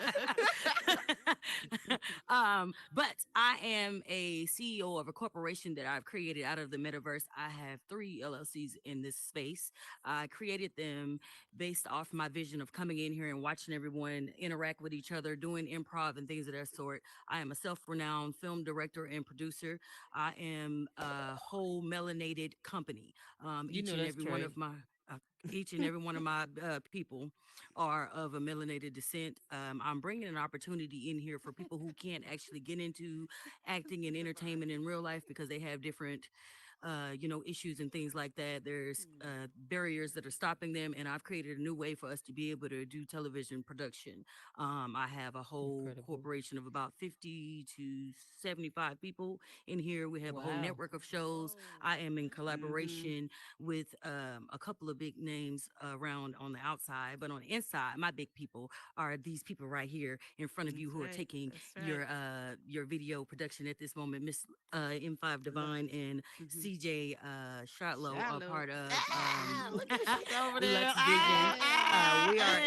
But I am a CEO of a corporation that I've created out of the metaverse. I have 3 LLCs in this space. I created them based off my vision of coming in here and watching everyone interact with each other, doing improv and things of that sort. I am a self-renowned film director and producer. I am a whole melanated company. You Each know and that's every one Trey. of my each and every one of my people are of a melanated descent. I'm bringing an opportunity in here for people who can't actually get into acting and entertainment in real life because they have different issues and things like that. There's barriers that are stopping them, and I've created a new way for us to be able to do television production. I have a whole Incredible. corporation of about 50 to 75 people in here. We have a whole Wow. network of shows. I am in collaboration with a couple of big names around on the outside, but on the inside, my big people are these people right here in front of you who are taking That's right. your video production at this moment, Miss M5 Divine and CJ Shotlow, a Shallow. part of Look at she's over there. Lux Vision. We are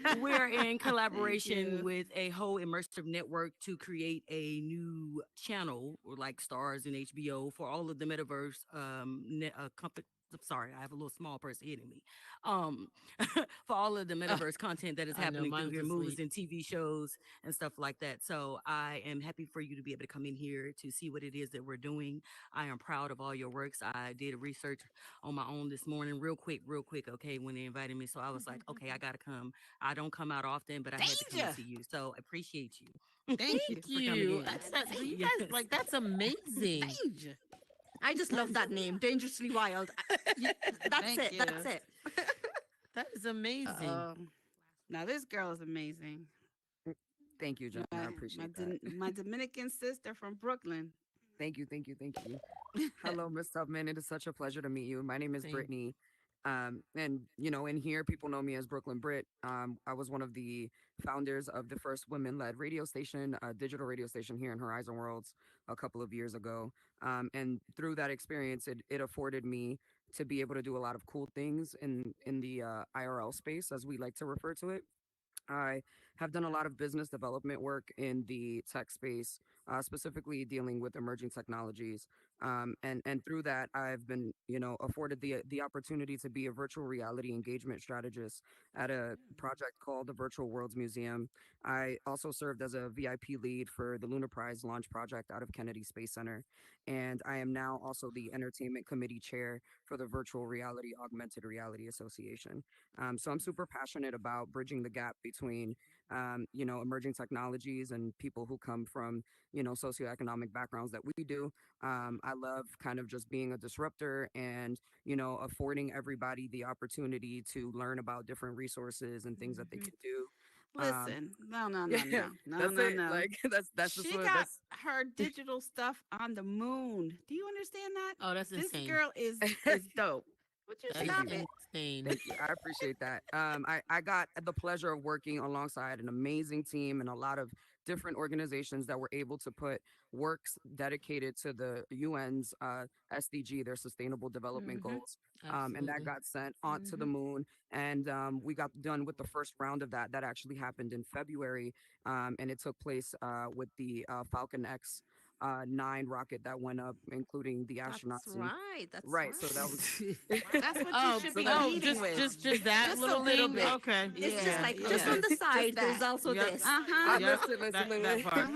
in we are in collaboration with a whole immersive network to create a new channel like Stars and HBO for all of the metaverse company. I'm sorry, I have a little small person hitting me. For all of the metaverse content that is I know, happening through mine's here, movies asleep. and TV shows and stuff like that. So I am happy for you to be able to come in here to see what it is that we're doing. I am proud of all your works. I did research on my own this morning, real quick, okay, when they invited me. So I was like, okay, I gotta come. I don't come out often, but I had to come and see you. So I appreciate you. Thank you for coming in. You guys, like, that's amazing. I just love that name, Dangerously Wild. That's Thank it. you. That's it. That is amazing. Now this girl is amazing. Thank you, Jen. I appreciate that. My Dominican sister from Brooklyn. Thank you. Hello, Miss Tubman. It is such a pleasure to meet you. My name is Same. Brittany. And in here, people know me as Brooklyn Brit. I was one of the founders of the first women-led radio station, digital radio station here in Horizon Worlds a couple of years ago. And through that experience, it afforded me to be able to do a lot of cool things in the IRL space, as we like to refer to it. I have done a lot of business development work in the tech space, specifically dealing with emerging technologies. And through that, I've been, afforded the opportunity to be a virtual reality engagement strategist at a project called the Virtual Worlds Museum. I also served as a VIP lead for the Lunar Prize launch project out of Kennedy Space Center. And I am now also the entertainment committee chair for the Virtual Reality Augmented Reality Association. So I'm super passionate about bridging the gap between, emerging technologies and people who come from, socioeconomic backgrounds that we do. I love kind of just being a disruptor and, affording everybody the opportunity to learn about different resources and things that they can do. Listen, no. That's it. Like that's She just what got that's her digital stuff on the moon. Do you understand that? Oh, that's This insane. girl is dope. Would you That stop is it? insane. Thank you. I appreciate that. I got the pleasure of working alongside an amazing team and a lot of different organizations that were able to put works dedicated to the UN's SDG, their Sustainable Development Goals. And that Absolutely. got sent onto the moon. And we got done with the first round of that. That actually happened in February. And it took place with the Falcon X 9 rocket that went up, including the astronauts. That's right. That's Right. So that was. That's what you should be leading with. just that Just little a little thing. bit. Okay. It's just like yeah. just on the side. that. There's also Yep. this. Uh-huh. That part.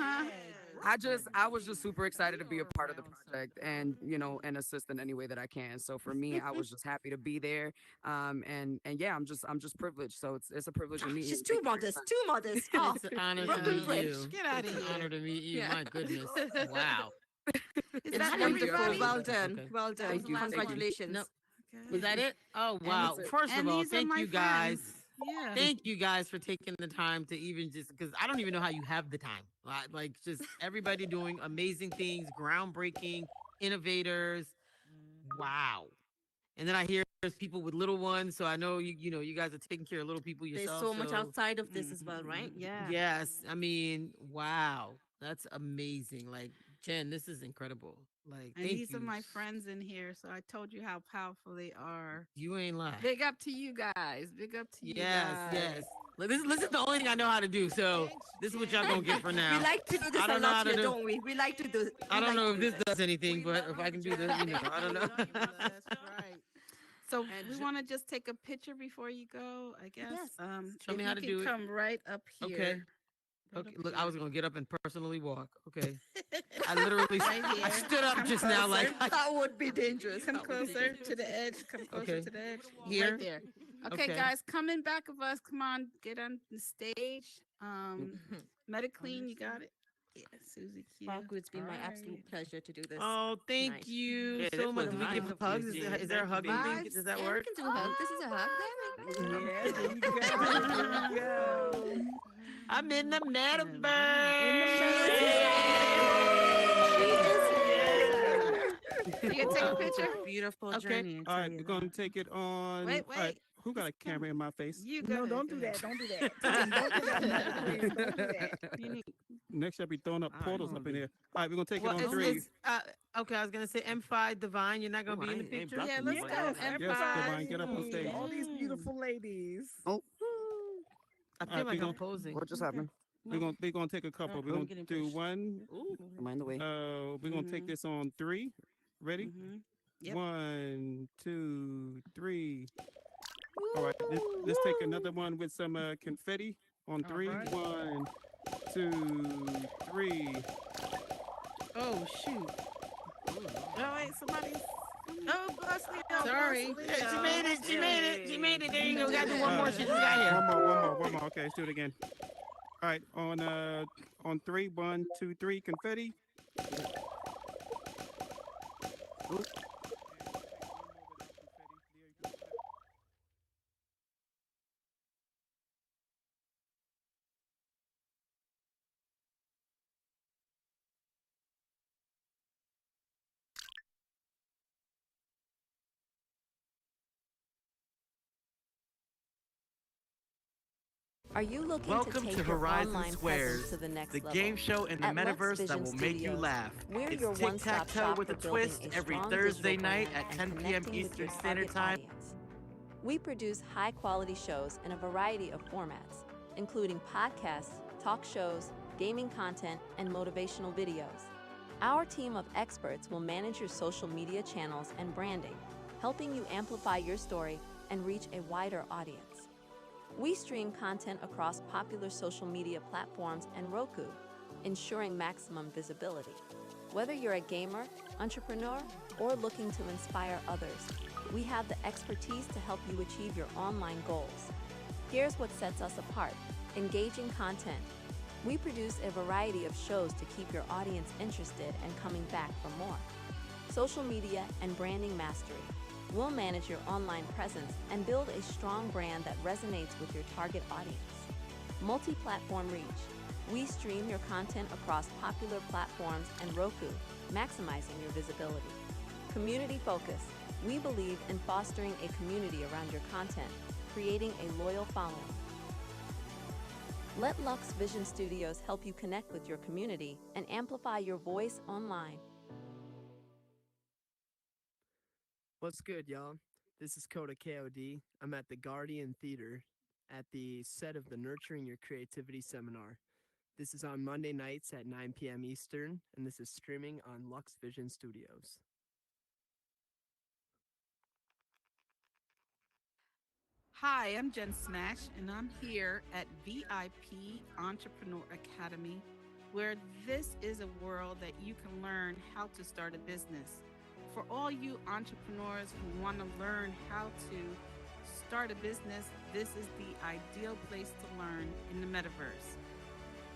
I was just super excited to be a part of the project and and assist in any way that I can. So for me, I was just happy to be there. And yeah, I'm just privileged. So it's a privilege to meet you. She's too modest. Too modest. Oh, It's an honor to Brooklyn meet Bridge. you. Get outta It's an here. honor to meet you. Yeah. My goodness. Wow. Is It's that wonderful. everybody? Well done. Okay. Well done. Thank you. Thank you. Congratulations. No. Was that it? Oh wow! that's it. First And of all, these are thank my you guys. friends. Yeah. Thank you guys for taking the time to even just because I don't even know how you have the time. Like just everybody doing amazing things, groundbreaking, innovators. Wow. And then I hear there's people with little ones, so I know you guys are taking care of little people There's yourself. so much outside of this as well, right? Yeah. Yes, I mean, wow, that's amazing. Like Jen, this is incredible. Like, And thank these you. are my friends in here, so I told you how powerful they are. You ain't lying. Big up to you guys. Big up to you Yes, guys. yes. Like, this is the only thing I know how to do. So this is what y'all gonna get for now. We like to do this I a don't know how lot to here, do. don't we? We like to do. I don't know if this does anything, but if I can do this, I don't know. That's right. So we want to just take a picture before you go, I guess. Yes. Show me if how you to can do it. come right up here. Okay. Right Okay. up Look, I here. was gonna get up and personally walk. Okay. I literally, Right I here. stood up Come just now, like closer. That would be dangerous. Come That would be closer dangerous. to the edge. Come closer Okay. to the edge. Here? Right there. Okay, Okay. guys, come in back of us. Come on, get on the stage. Metaclean, you got it? Yeah, Susie Q. Barkue, it's been my All absolute right. pleasure to do this. Oh, thank Nice. you Yeah, so this much. was Do we give nice. hugs? Yeah, Is there a thank you. hugging thing? Does that Yeah, work? we can do a hug. This is a hug. There we go. Yeah, there you go. There you go. I'm in the metaverse. You can take a picture? Beautiful Okay. journey. I All tell right, you we're that. gonna take it on. Wait, All right, wait. who got a camera in my face? You go No, ahead, don't go do ahead. that. Don't do that. Don't do that. Please, don't do that. You need, next year I'll be throwing up All right, portals gonna up in be. here. All right, we're gonna take Well, it on it's, three. it's okay. I was gonna say M5 Divine. You're not gonna Oh, be I in the ain't picture. dropping Yeah, you, let's but go. Yes, M5. Yes, everybody. Divine, get up on stage. All these beautiful ladies. Oh, I All feel right, like I'm posing. what just happened? we're gonna take a couple. We're Oh, gonna do one. Ooh. am I in the way? We're gonna take this on three. Ready? Mm-hmm. Yep. 1, 2, 3. All right, let's take another one with some confetti on All three. right. 1, 2, 3. Oh shoot. Oh wait, somebody's. Oh, boss Leo. Sorry. Boss Yeah, she Leo. made it. She made it. She made it. There you go. We gotta do one more. Shit. We One got here. one more. Okay, let's do it again. All right, on three. 1, 2, 3. Confetti. Are you looking Welcome to to take your Horizon online Squares, presence to the next the level? game show in the At Lux metaverse that Vision will make you Studios, laugh. we're It's your one-stop tic-tac-toe shop with for a building twist a every strong Thursday digital night brand at and 10 p.m. connecting with Eastern your Standard target Time. audience. We produce high-quality shows in a variety of formats, including podcasts, talk shows, gaming content, and motivational videos. Our team of experts will manage your social media channels and branding, helping you amplify your story and reach a wider audience. We stream content across popular social media platforms and Roku, ensuring maximum visibility. Whether you're a gamer, entrepreneur, or looking to inspire others, we have the expertise to help you achieve your online goals. Here's what sets us apart: engaging content. We produce a variety of shows to keep your audience interested and coming back for more. Social media and branding mastery. We'll manage your online presence and build a strong brand that resonates with your target audience. Multi-platform reach. We stream your content across popular platforms and Roku, maximizing your visibility. Community focus. We believe in fostering a community around your content, creating a loyal following. Let Lux Vision Studios help you connect with your community and amplify your voice online. What's good, y'all? This is Coda KOD. I'm at the Guardian Theater at the set of the Nurturing Your Creativity seminar. This is on Monday nights at 9 p.m. Eastern, and this is streaming on Lux Vision Studios. Hi, I'm Jen Smash, and I'm here at VIP Entrepreneur Academy, where this is a world that you can learn how to start a business. For all you entrepreneurs who want to learn how to start a business, this is the ideal place to learn in the metaverse.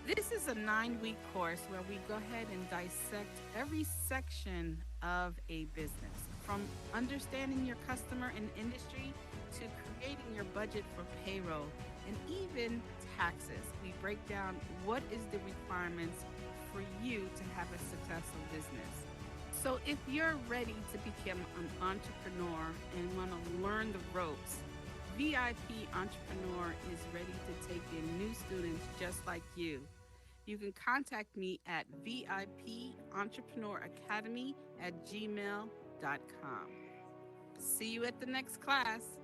This is a 9-week course where we go ahead and dissect every section of a business, from understanding your customer and industry to creating your budget for payroll and even taxes. We break down what is the requirements for you to have a successful business. So if you're ready to become an entrepreneur and want to learn the ropes, VIP Entrepreneur is ready to take in new students just like you. You can contact me at VIPEntrepreneur Academy@gmail.com. See you at the next class.